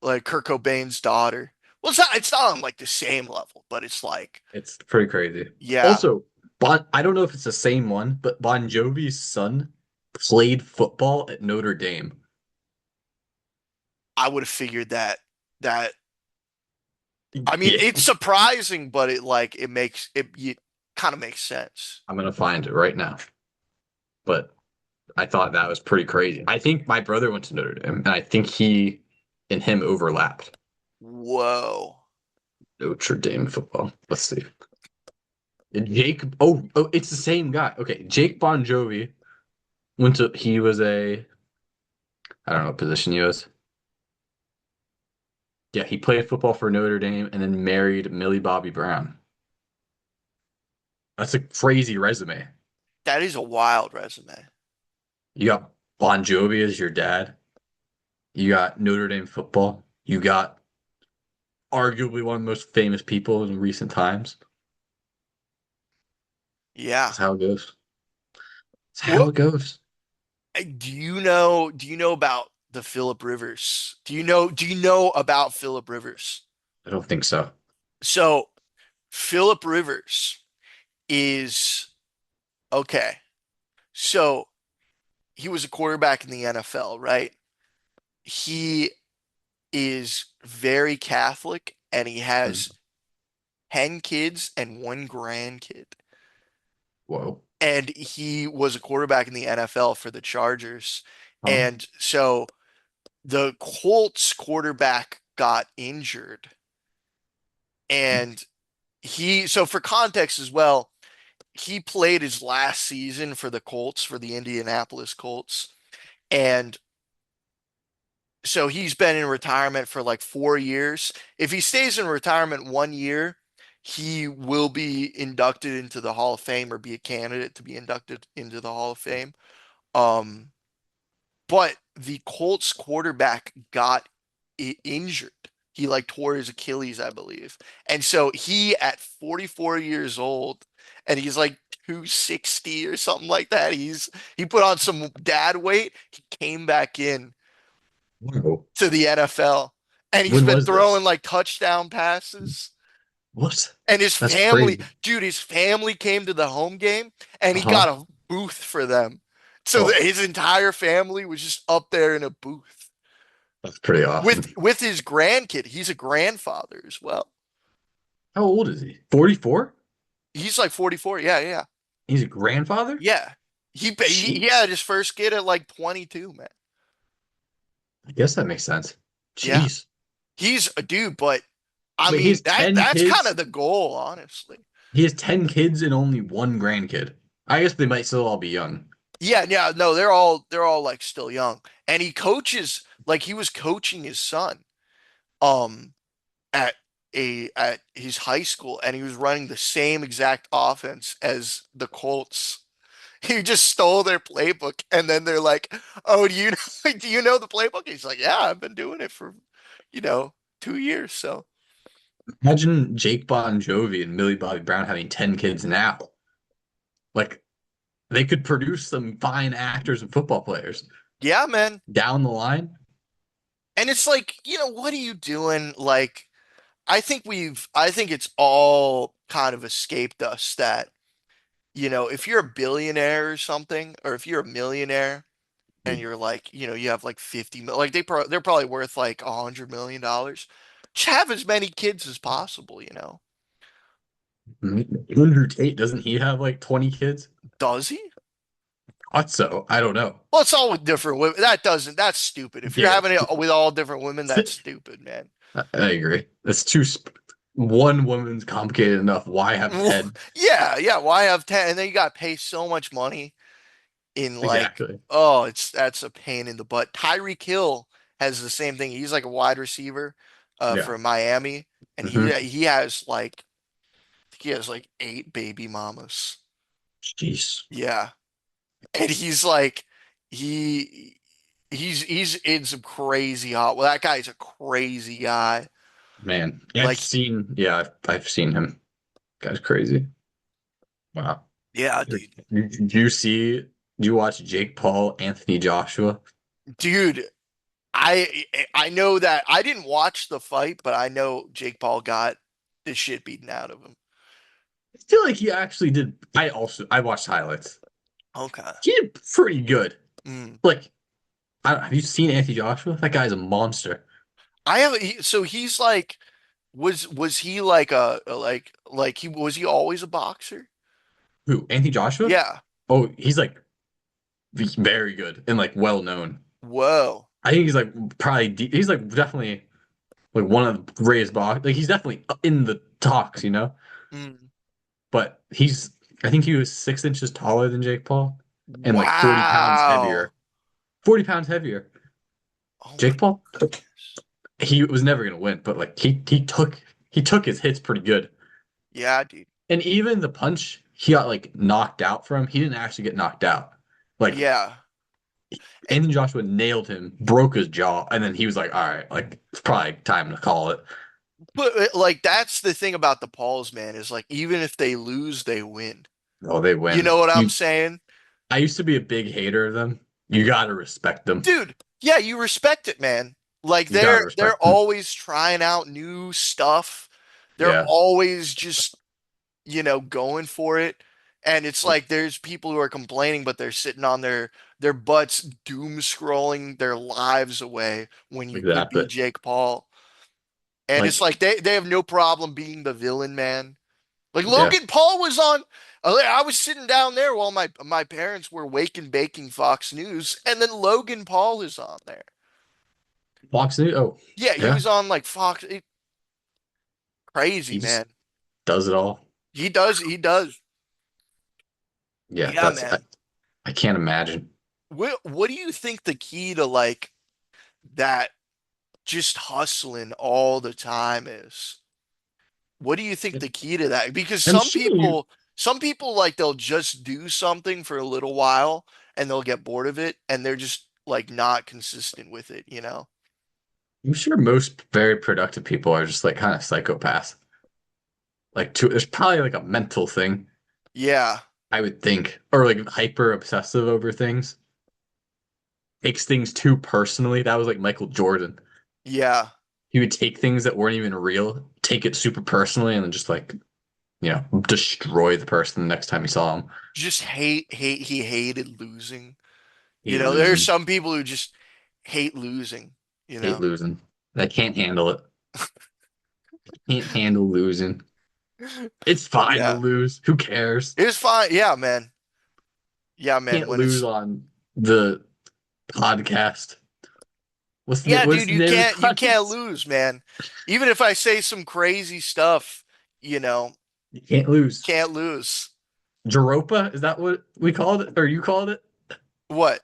like Kurt Cobain's daughter. Well, it's not on like the same level, but it's like, It's pretty crazy. yeah, Also, I don't know if it's the same one, but Bon Jovi's son played football at Notre Dame. I would have figured that I mean, Yeah, it's surprising, but it kind of makes sense. I'm gonna find it right now. But I thought that was pretty crazy. I think my brother went to Notre Dame, and I think he and him overlapped. Whoa. Notre Dame football. Let's see. Jake. Oh, it's the same guy. Okay, Jake Bon Jovi went to. He was a. I don't know what position he was. Yeah, he played football for Notre Dame and then married Millie Bobby Brown. That's a crazy resume. That is a wild resume. You got Bon Jovi as your dad. You got Notre Dame football. You got arguably one of the most famous people in recent times. Yeah. That's how it goes. That's how What it goes. do you know about the Philip Rivers? Do you know about Philip Rivers? I don't think so. So, Philip Rivers is okay. So, he was a quarterback in the NFL, right? He is very Catholic and he Mm. has 10 kids and one grandkid. Whoa. And he was a quarterback in the NFL for the Chargers. Huh? And so the Colts quarterback got injured. And so for context as well, he played his last season for the Colts, for the Indianapolis Colts. And so he's been in retirement for like 4 years. If he stays in retirement 1 year, he will be inducted into the Hall of Fame or be a candidate to be inducted into the Hall of Fame. Um, but the Colts quarterback got injured. He like tore his Achilles, I believe. And so he at 44 years old, and he's like 260 or something like that. He put on some dad weight. He came back in Whoa. to the NFL and he's When been was throwing this? like touchdown passes. What? And his That's family, crazy. dude, his family came to the home game and he got Uh-huh. a booth for them. So Oh, his entire family was just up there in a booth that's pretty with awesome. with his grandkid. He's a grandfather as well. How old is he? 44? He's like 44. Yeah, yeah, He's a grandfather? yeah. He Jeez. had his first kid at like 22, man. I guess that makes sense. Yeah, Jeez. he's a dude, but I Wait, he mean has that 10 that's kind kids? of the goal, honestly. He has 10 kids and only one grandkid. I guess they might still all be young. Yeah, yeah, no, they're all like still young. And he coaches like he was coaching his son um at at his high school and he was running the same exact offense as the Colts. He just stole their playbook and then they're like, "Oh, do you know do you know the playbook?" He's like, "Yeah, I've been doing it for, you know, 2 years." So, Imagine Jake Bon Jovi and Millie Bobby Brown having 10 kids now. Like, they could produce some fine actors and football players yeah, man. down the line. And it's like, what are you doing? Like I think it's all kind of escaped us that if you're a billionaire or something, or if you're a millionaire and you're like, you have like 50 mil, like they're probably worth like $100 million. Just have as many kids as possible. Andrew Tate, doesn't he have like 20 kids? Does he? Thought so. I don't know. Well, it's all with different women. That's stupid. If you're Yeah, having it with all different women, that's stupid, man. I agree. That's one woman's complicated enough. Why have 10? Yeah, yeah. Why have 10? And then you got to pay so much money. in like, Exactly. oh, it's that's a pain in the butt. Tyreek Hill has the same thing. He's like a wide receiver Yeah. for Miami, and Hmm. he has like I think he has like 8 baby mamas. Jeez, Yeah. And he's like he he's in some crazy hot. Well, that guy's a crazy guy. man. Like, I've seen him. Guy's crazy. Wow. yeah, Do dude. you see? Do you watch Jake Paul, Anthony Joshua? Dude, I know that I didn't watch the fight, but I know Jake Paul got the shit beaten out of him. I feel like he actually did. I watched highlights. Okay. He did pretty good. Mm. Like, have you seen Anthony Joshua? That guy's a monster. I have so he's like was he like like he was he always a boxer? Who? Anthony Joshua? Yeah. Oh, he's very good and like well known. Whoa. I think he's like he's like definitely like one of the greatest box. Like he's definitely in the talks, you know. Mm. But I think he was 6 inches taller than Jake Paul and like 40 pounds Wow. heavier. 40 pounds heavier. Oh my Jake Paul, goodness. he was never gonna win, but like he took his hits pretty good. Yeah, dude. And even the punch he got like knocked out from, he didn't actually get knocked out. Like Yeah. Eh, Anthony Joshua nailed him, broke his jaw, and then he was like, all right, like it's probably time to call it. But like that's the thing about the Pauls, man, is like even if they lose, they win. Oh, they You win. know what I'm You saying? I used to be a big hater of them. You gotta respect them. Dude, yeah, you respect it, man. Like You gotta they're respect them. always trying out new stuff. They're Yeah. always just, going for it. And it's like there's people who are complaining, but they're sitting on their butts doom scrolling their lives away when you could be Exactly. Jake Paul. And it's Like, like they have no problem being the villain, man. Like yeah. Logan Paul was on. I was sitting down there while my parents were wake and baking Fox News, and then Logan Paul is on there. Fox News. Oh, Yeah, he yeah. was on like Fox. Crazy, He just man. does it all. He does. He does. Yeah, Yeah, man. I can't imagine. What do you think the key to like that just hustling all the time is? What do you think the key to that? Because I'm sure you some people like they'll just do something for a little while and they'll get bored of it and they're just like not consistent with it, you know? I'm sure most very productive people are just like kind of psychopaths. There's probably like a mental thing, Yeah. I would think, or like hyper obsessive over things. Takes things too personally. That was like Michael Jordan. Yeah. He would take things that weren't even real, take it super personally, and then just like, destroy the person the next time you saw him. Just he hated losing. Hate There's losing. some people who just hate losing, you Hate know? losing. I can't handle it. Can't handle losing. It's fine to Yeah. lose. Who cares? It was fine. Yeah, man. Yeah, man. Can't When lose it's on the podcast. Yeah, What's dude, the name of the you can't podcast? lose, man. Even if I say some crazy stuff, You can't lose. can't lose. Jeropa, is that what we called it? Or you called it? What?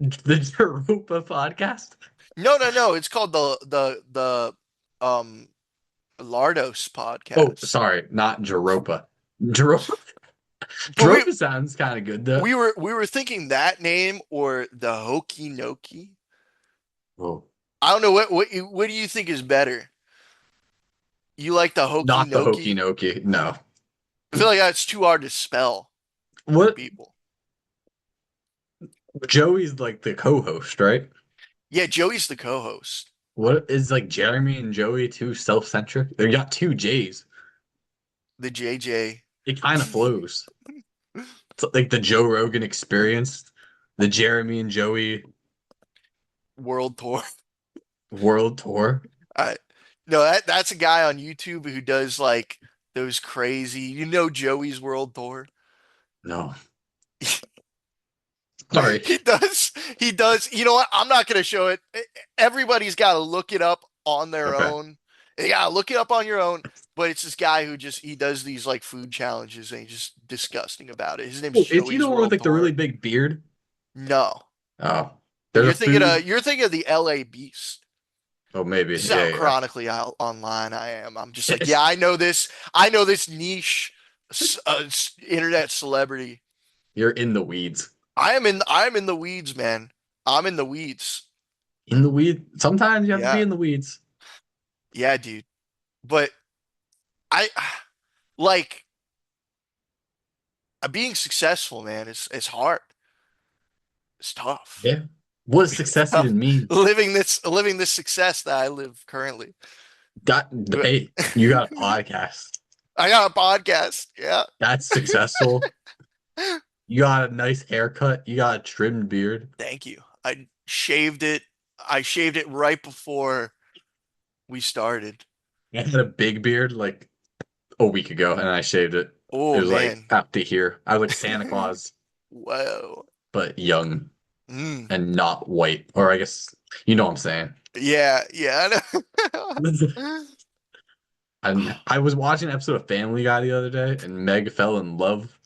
The Jeropa podcast? No, no, no. It's called the Lardos Oh, podcast. sorry, not Jeropa. Jeropa But Jeropa sounds kind of good though. we were thinking that name or the Hokey Noki. Oh, I don't know what do you think is better? You like the Hokey not the Hokey Noki? Noki. No. I feel like that's too hard to spell for What? people. Joey's like the co-host, right? Yeah, Joey's the co-host. What is like Jeremy and Joey too self-centric? They got two J's. The JJ It kind of flows. It's like the Joe Rogan experience, the Jeremy and Joey World Tour. world tour. I No, that's a guy on YouTube who does like those crazy, Joey's World Tour. No, sorry. He does. You know what? I'm not going to show it. Everybody's got to look it up on their Okay. own Yeah, look it up on your own. But it's this guy who just he does these like food challenges and he's just disgusting about it. His name's Oh, is he Joey's the one with World like the really Tour. big beard? No. Oh, there's a food. You're thinking of the LA Beast. Oh, maybe. This is how Yeah, yeah. chronically out online I am. I'm just like, yeah, It's, I know this niche internet celebrity. you're in the weeds. I am in the weeds, man. I'm in the weeds. In the weeds. Sometimes you have to be Yeah. in the weeds. Yeah, dude. But I like being successful, man. It's hard. It's tough. Yeah. What does It's success tough even mean? living this success that I live currently. Got, But hey, you got a podcast. I got a podcast. Yeah. That's successful. You got a nice haircut. You got a trimmed beard. Thank you. I shaved it right before we started. I had a big beard like a week ago and I shaved it. It Oh was like man. up to here. I was like Santa Claus, Whoa. but young Mm. and not white. Or I guess you know what I'm saying. Yeah, yeah. I know. And I was watching an episode of Family Guy the other day, and Meg fell in love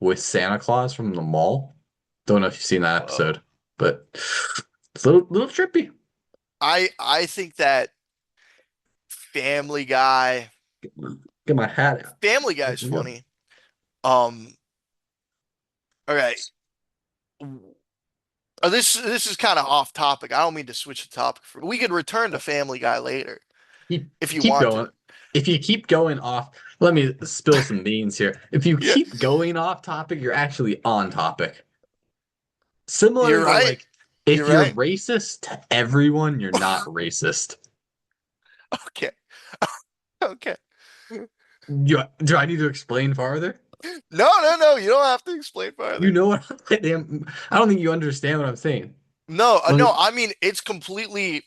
with Santa Claus from the mall. Don't know if you've seen that Whoa. episode, but it's a little trippy. I think that Family Guy Get my hat out. Family Here Guy's we go. funny. Um, all right. This is kind of off topic. I don't mean to switch the topic we could return to Family Guy later Keep if you keep want to. going. If you keep going off, let me spill some beans here. If you Yeah, keep going off topic, you're actually on topic. Similar you're to right. like, You're if you're right. racist to everyone, you're not racist. Okay. Okay. Do I need to explain farther? No, no, no. You don't have to explain You further. know what? I don't think you understand what I'm saying. No, Let no. me I mean, it's completely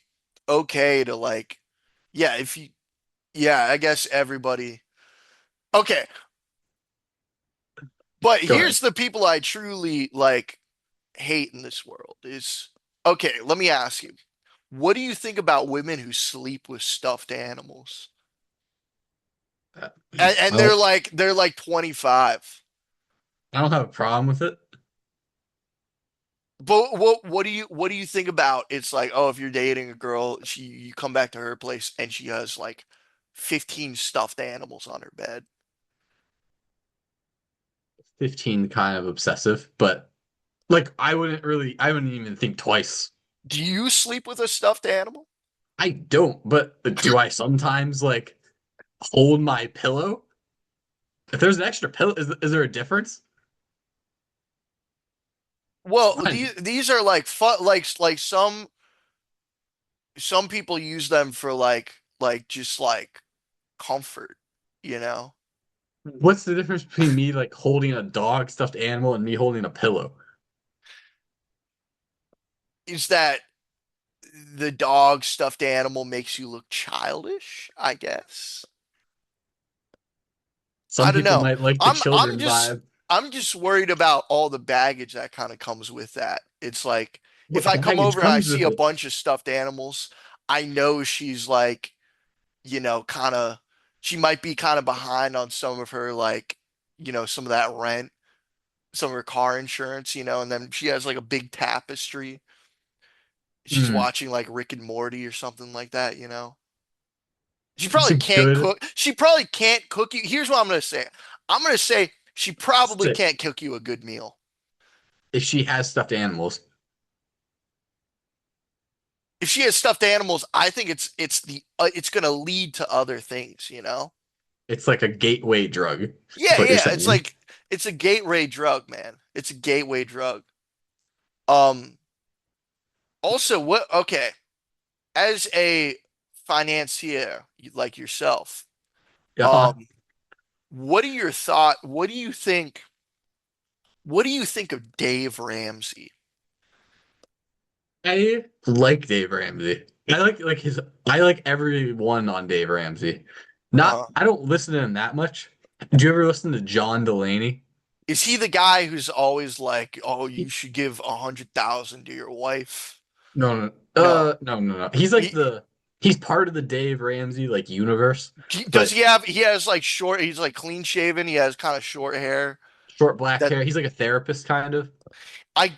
okay to like, yeah, if you, yeah, I guess everybody. Okay. But go ahead. here's the people I truly like hate in this world is, okay, let me ask you. What do you think about women who sleep with stuffed animals? Uh, And Well, they're like 25. I don't have a problem with it. But what do you think about it's like, oh, if you're dating a girl, she you come back to her place and she has like 15 stuffed animals on her bed. 15 kind of obsessive, but like I wouldn't even think twice. Do you sleep with a stuffed animal? I don't, but do I sometimes like hold my pillow? If there's an extra pillow, is there a difference? Well, Fine. these are like fun like some people use them for like just like comfort, you know? What's the difference between me like holding a dog stuffed animal and me holding a pillow? Is that the dog stuffed animal makes you look childish, I guess. I Some don't people know. might like the children vibe. I'm just worried about all the baggage that kind of comes with that. It's like if What I come baggage over and I comes see with a it? bunch of stuffed animals, I know she's like, you know, kind of she might be kind of behind on some of her like, you know, some of that rent, some of her car insurance, you know, and then she has like a big tapestry. She's Hmm. watching like Rick and Morty or something like that, you know. She It's probably a can't good cook. She probably can't cook you. Here's what I'm going to say. I'm going to say she probably stick can't cook you a good meal. if she has stuffed animals. If she has stuffed animals, I think it's going to lead to other things, you know? It's like a gateway drug, is Yeah, what you're yeah, it's saying. like it's a gateway drug, man. It's a gateway drug. Um Also, what okay, as a financier like yourself, Uh-huh. um what do you think of Dave Ramsey? I like Dave Ramsey. I like everyone on Dave Ramsey. Not Uh, I don't listen to him that much. Did you ever listen to John Delaney? is he the guy who's always like, "Oh, you He, should give 100,000 to your wife"? no, no, No. no, no, no. He's like He the he's part of the Dave Ramsey like universe, Does but he have? He has like short. He's like clean shaven. He has kind of short hair. short black That hair. He's like a therapist kind of. I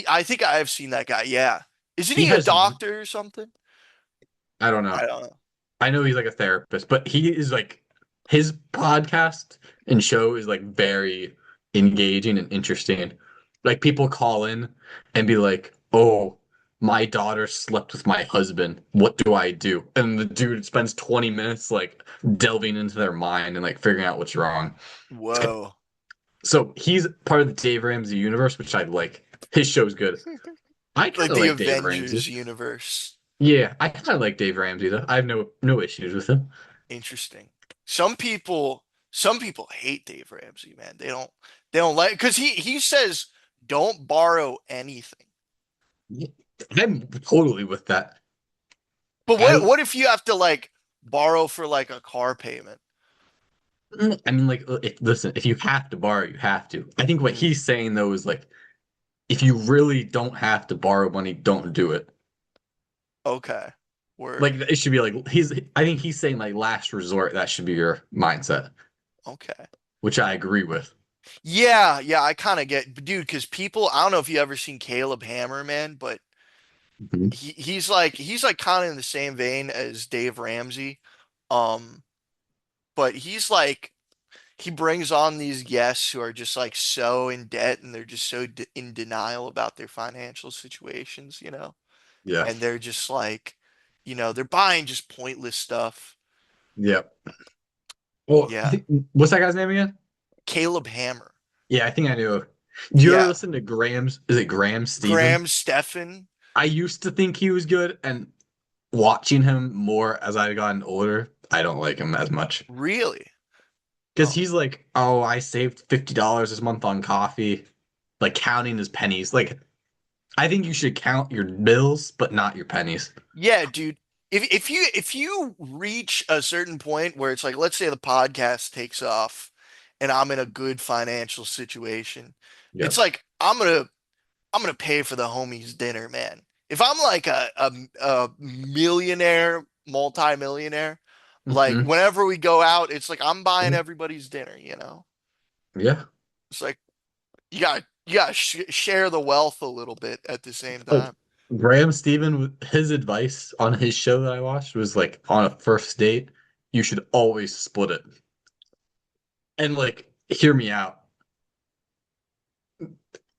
I think I have seen that guy. Yeah, isn't He he a has doctor or something? I don't know. I don't know. I know he's like a therapist, but he is like his podcast and show is like very engaging and interesting. Like people call in and be like, "Oh, my daughter slept with my husband. What do I do?" And the dude spends 20 minutes like delving into their mind and like figuring out what's wrong. Whoa. So he's part of the Dave Ramsey universe, which I like. His show's good. I kind Like of the like Dave Ramsey. Avengers universe. Yeah, I kind of like Dave Ramsey though. I have no issues with him. Interesting. Some people, some people hate Dave Ramsey, man. They don't like because he says don't borrow anything. Yeah, I'm totally with that. But I what if you have to like borrow for like a car payment? I mean like listen, if you have to borrow, you have to. I think what Mm, he's saying though is like if you really don't have to borrow money, don't do it. okay. Word. Like it should be like I think he's saying like last resort, that should be your mindset, Okay. which I agree with. Yeah, yeah, I kind of get, dude, because people, I don't know if you ever seen Caleb Hammer, man, but Mhm. he's like kind of in the same vein as Dave Ramsey. Um, but he's like he brings on these guests who are just like so in debt and they're just so in denial about their financial situations, you know? Yeah. And they're just like, they're buying just pointless stuff. Yeah. Well, Yeah. what's that guy's name again? Caleb Hammer. Yeah, I think I knew. Do you ever Yeah. listen to Graham's? Is it Graham Graham Stephan? Stephan. I used to think he was good, and watching him more as I've gotten older, I don't like him as much. Really? Because Oh. he's like, oh, I saved $50 this month on coffee, like counting his pennies. Like, I think you should count your bills, but not your pennies. Yeah, dude. If you reach a certain point where it's like, let's say the podcast takes off and I'm in a good financial situation, it's Yep. like I'm gonna pay for the homies dinner, man. If I'm like a millionaire, multi-millionaire, like Hmm. whenever we go out, it's like I'm buying everybody's dinner, you know? Yeah. It's like you gotta share the wealth a little bit at the same Like, time. Graham Stephan, his advice on his show that I watched was like, on a first date, you should always split it. And like, hear me out.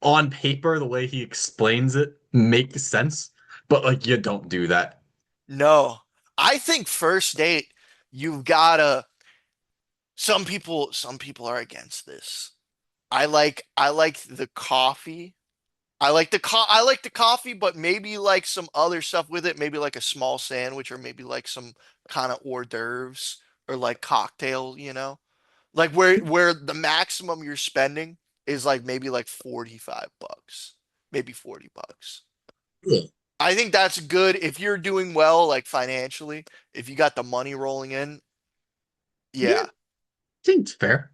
On paper, the way he explains it makes sense, but like you don't do that. No, I think first date, you've gotta. Some people are against this. I like the coffee. I like the coffee, but maybe like some other stuff with it, maybe like a small sandwich or maybe like some kind of hors d'oeuvres or like cocktail, you know? Like where the maximum you're spending is like maybe like 45 bucks, maybe 40 bucks. Yeah, I think that's good if you're doing well like financially, if you got the money rolling in. yeah, Yeah. seems fair.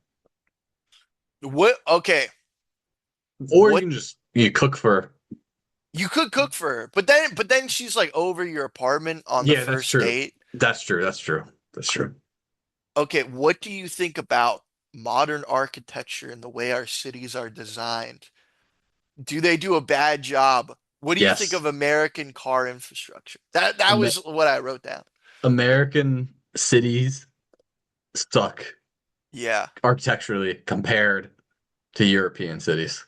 What okay, Or you what can just you cook for. you could cook for her, but then she's like over your apartment on the Yeah, that's first true. date. That's true. That's true. That's true. Okay, what do you think about modern architecture and the way our cities are designed? Do they do a bad job? What do you think Yes. of American car infrastructure? That Amer was what I wrote down. American cities suck Yeah. architecturally compared to European cities.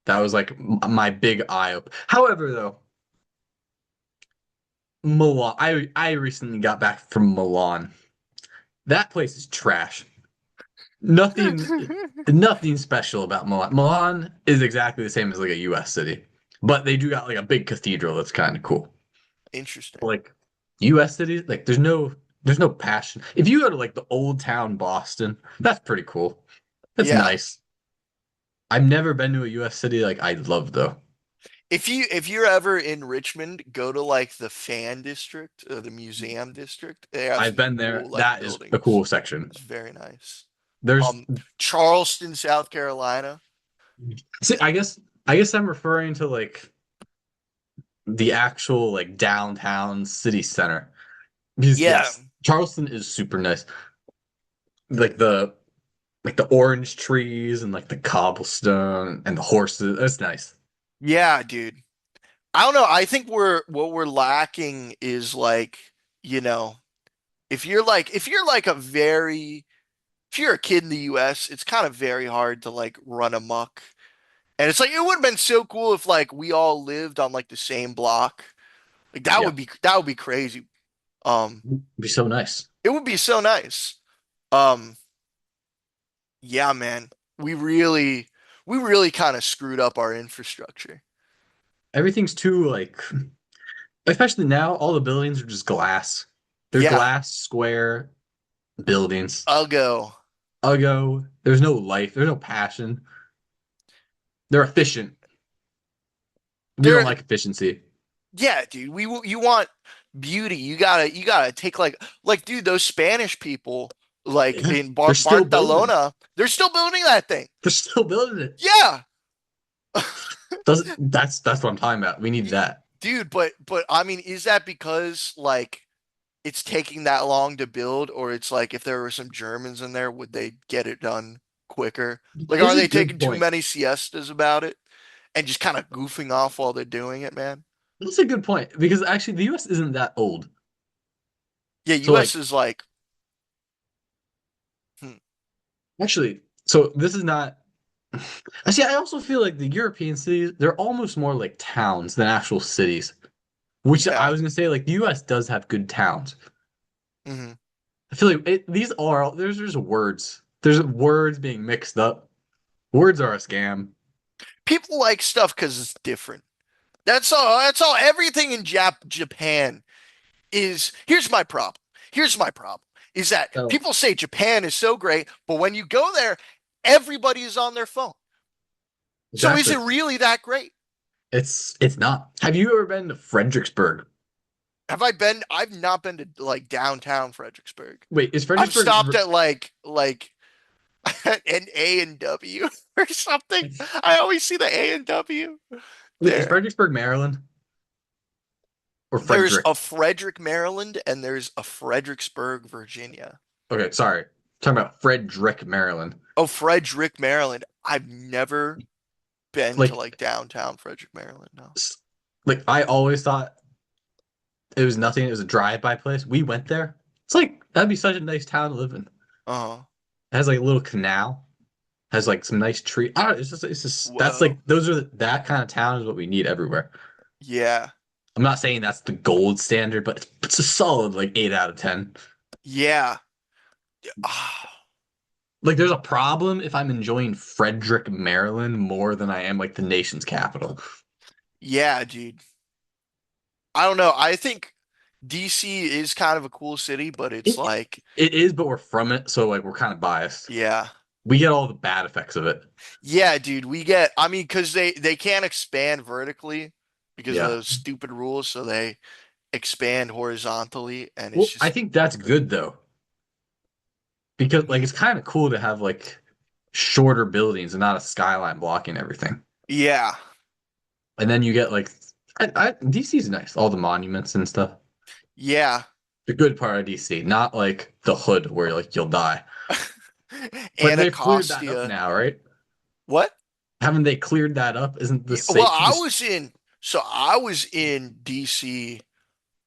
That was like my big eye opener. However, though, Milan, I recently got back from Milan. That place is trash. Nothing special about Milan. Milan is exactly the same as like a US city, but they do got like a big cathedral that's kind of cool. Interesting. Like US cities, like there's no passion. If you go to like the old town Boston, that's pretty cool. That's Yeah. nice. I've never been to a US city like I love though. If you're ever in Richmond, go to like the fan district or the museum district. They have I've some been there. cool like That is a buildings. cool section. It's very nice. There's Um, Charleston, South Carolina. see, I guess I'm referring to like the actual like downtown city center. Because Yeah. yes, Charleston is super nice. Like the orange trees and like the cobblestone and the horses. That's nice. Yeah, dude. I don't know. I think we're lacking is like, you know, if you're like a very if you're a kid in the US, it's kind of very hard to like run amok. And it's like it would have been so cool if like we all lived on like the same block. Like Yeah, that would be crazy. Um, it'd be so nice. it would be so nice. Um, yeah, man. We really we really kind of screwed up our infrastructure. Everything's too like, especially now, all the buildings are just glass. They're Yeah, glass square buildings. I'll go. Uggo, there's no life, there's no passion. They're efficient. We don't There, like efficiency. yeah, dude. You want beauty. You gotta take like dude, those Spanish people like Yeah, in they're still building. Barcelona, they're still building that thing. They're still building it. Yeah. Doesn't that's what I'm talking about. We need that. Dude, but I mean, is that because like it's taking that long to build, or it's like if there were some Germans in there, would they get it done quicker? Like, This are is a they good taking too point. many siestas about it and just kind of goofing off while they're doing it, man? That's a good point because actually the US isn't that old. Yeah, So US like is like, hmm, actually, so this is not actually I also feel like the European cities, they're almost more like towns than actual cities. Which I yeah. was gonna say, like the US does have good towns. Hmm. I feel like these are there's just words. There's words being mixed up. Words are a scam. People like stuff because it's different. That's all. That's all. Everything in Japan is. Here's my problem. Here's my problem. Is that So people say Japan is so great, but when you go there, everybody is on their phone. So is it exactly. really that great? It's not. Have you ever been to Fredericksburg? Have I been? I've not been to like downtown Fredericksburg. Wait, is I've stopped Fredericksburg at like an A and W or something. I always see the A and W wait, is there. Fredericksburg, Maryland? Or There's Frederick? a Frederick, Maryland, and there's a Fredericksburg, Virginia. Okay, sorry. Talking about Frederick, Maryland. Oh, Frederick, Maryland. I've never been to Like like downtown Frederick, Maryland. No. s- like I always thought it was nothing, it was a drive-by place. We went there. It's like that'd be such a nice town to live in. It Uh-huh. has like a little canal, has like some nice tree. I don't know, it's just that's Whoa. like those are that kind of town is what we need everywhere. Yeah. I'm not saying that's the gold standard, but it's a solid like 8 out of 10. Yeah. Ah, Like there's a problem if I'm enjoying Frederick, Maryland more than I am like the nation's capital. yeah, dude. I don't know. I think DC is kind of a cool city, but it's It, like, it is, but we're from it, so like we're kind of biased. yeah. We get all the bad effects of it. Yeah, dude, I mean, because they can't expand vertically because of Yeah. those stupid rules, so they expand horizontally, and it's Well, I just, think that's good though, because like hmm, it's kind of cool to have like shorter buildings and not a skyline blocking everything. yeah, And then you get like DC's nice, all the monuments and stuff. yeah. The good part of DC, not like the hood where like you'll die. But they've cleared that up Anacostia. now, right? What? Haven't they cleared that up? Isn't the Well, safe this I was in DC.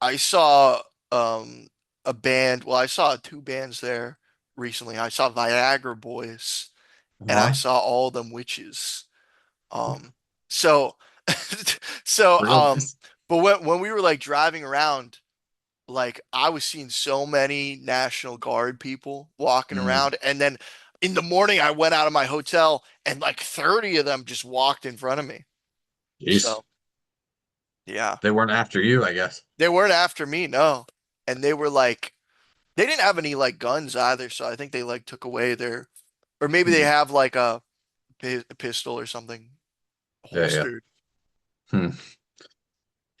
I saw um a band. Well, I saw two bands there recently. I saw Viagra Boys and I huh? saw All Them Witches. Um, so, so, Real nice. but when we were like driving around, like I was seeing so many National Guard people walking Mm, around, and then in the morning I went out of my hotel and like 30 of them just walked in front of me. jeez. So, yeah, They weren't after you, I guess. they weren't after me, no, and they were like they didn't have any like guns either, so I think they like took away their, or maybe they Hmm. have like a pistol or something Yeah, yeah. holstered. Hmm.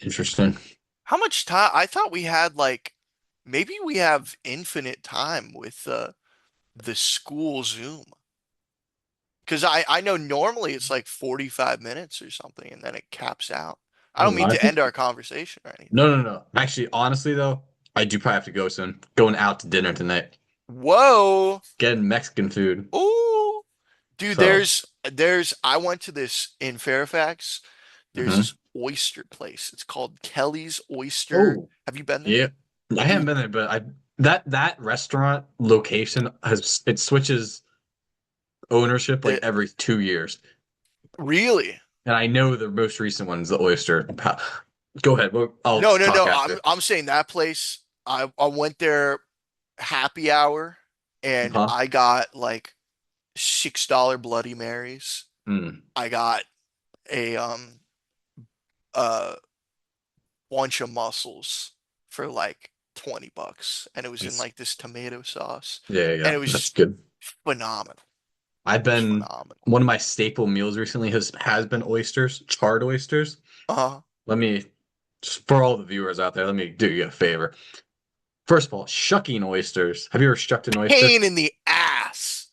Interesting. How much time? I thought we had like maybe we have infinite time with the school Zoom. Because I know normally it's like 45 minutes or something and then it caps out. I don't mean I to think end our conversation or anything. no. Actually, honestly though, I do probably have to go soon. Going out to dinner tonight, Whoa. getting Mexican food. Ooh. Dude, So, I went to this in Fairfax. There's mhm. this oyster place. It's called Kelly's Oyster. Oh, Have you been there? yeah. I haven't Dude, been there, but I that restaurant location has it switches ownership like the every 2 years. really? And I know the most recent one's the oyster. Go ahead. I'll No, no, talk no. I'm after. I'm saying that place. I went there happy hour and Huh? I got like $6 Bloody Marys. Mm, I got a uh bunch of mussels for like $20 and it was in that's like this tomato sauce and yeah. it was That's just good. phenomenal. I've It was been phenomenal. one of my staple meals recently has been oysters, charred oysters. Uh, Let me just for all the viewers out there, let me do you a favor. First of all, shucking oysters. Have you ever shucked an oyster? pain in the ass.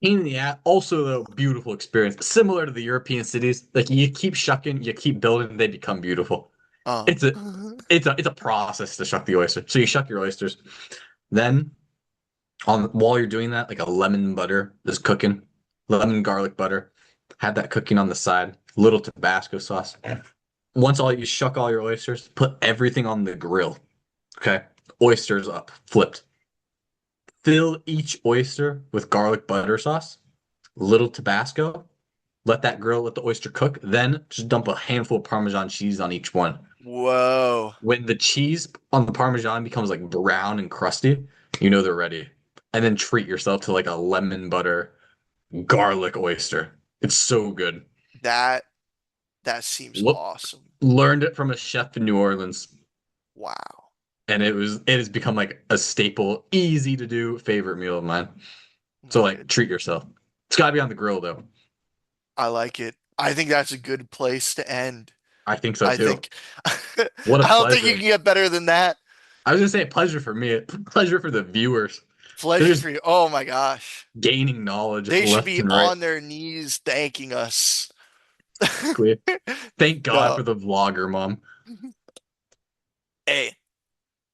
Pain in the ass. Also, though, beautiful experience. Similar to the European cities, like you keep shucking, you keep building, they become beautiful. Uh, It's a it's a process to shuck the oyster. So you shuck your oysters. Then on while you're doing that, like a lemon butter is cooking, lemon garlic butter. Have that cooking on the side. Little Tabasco sauce. Once all you shuck all your oysters, put everything on the grill. Okay, oysters up, flipped. Fill each oyster with garlic butter sauce, little Tabasco. Let that grill, let the oyster cook. Then just dump a handful of Parmesan cheese on each one. whoa. When the cheese on the Parmesan becomes like brown and crusty, you know they're ready. And then treat yourself to like a lemon butter garlic oyster. It's so good. That that seems Look, awesome. learned it from a chef in New Orleans, Wow. and it has become like a staple, easy to do favorite meal of mine. Oh So my like treat goodness. yourself. It's got to be on the grill though. I like it. I think that's a good place to end. I think so I too. think What a I don't think you pleasure. can get better than that. I was gonna say pleasure for me, pleasure for the viewers. They're Pleasure just for you. Oh my gosh. gaining knowledge They should left be and right. on their knees thanking us. Basically. Thank God No. for the vlogger mom. Hey,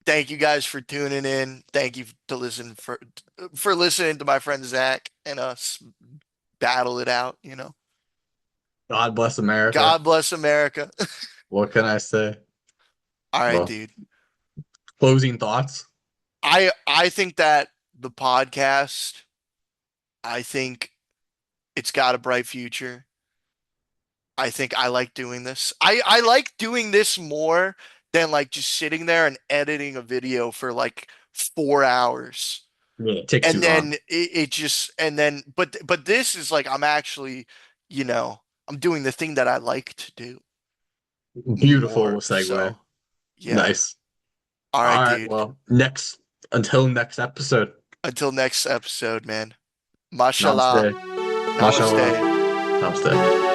thank you guys for tuning in. Thank you to listen for listening to my friend Zach and us battle it out, you know. God bless America. God bless America. What can I say? All right, Well, dude. closing thoughts. I think that the podcast, I think it's got a bright future. I think I like doing this. I like doing this more than like just sitting there and editing a video for like 4 hours. Yeah, it takes too And long. then it just and then but this is like I'm actually, you know, I'm doing the thing that I like to do Beautiful more. segue. So, yeah. Nice. All right, All right. dude. Well, until next episode. Until next episode, man. Mashallah. Namaste. Mashallah. Namaste. Namaste.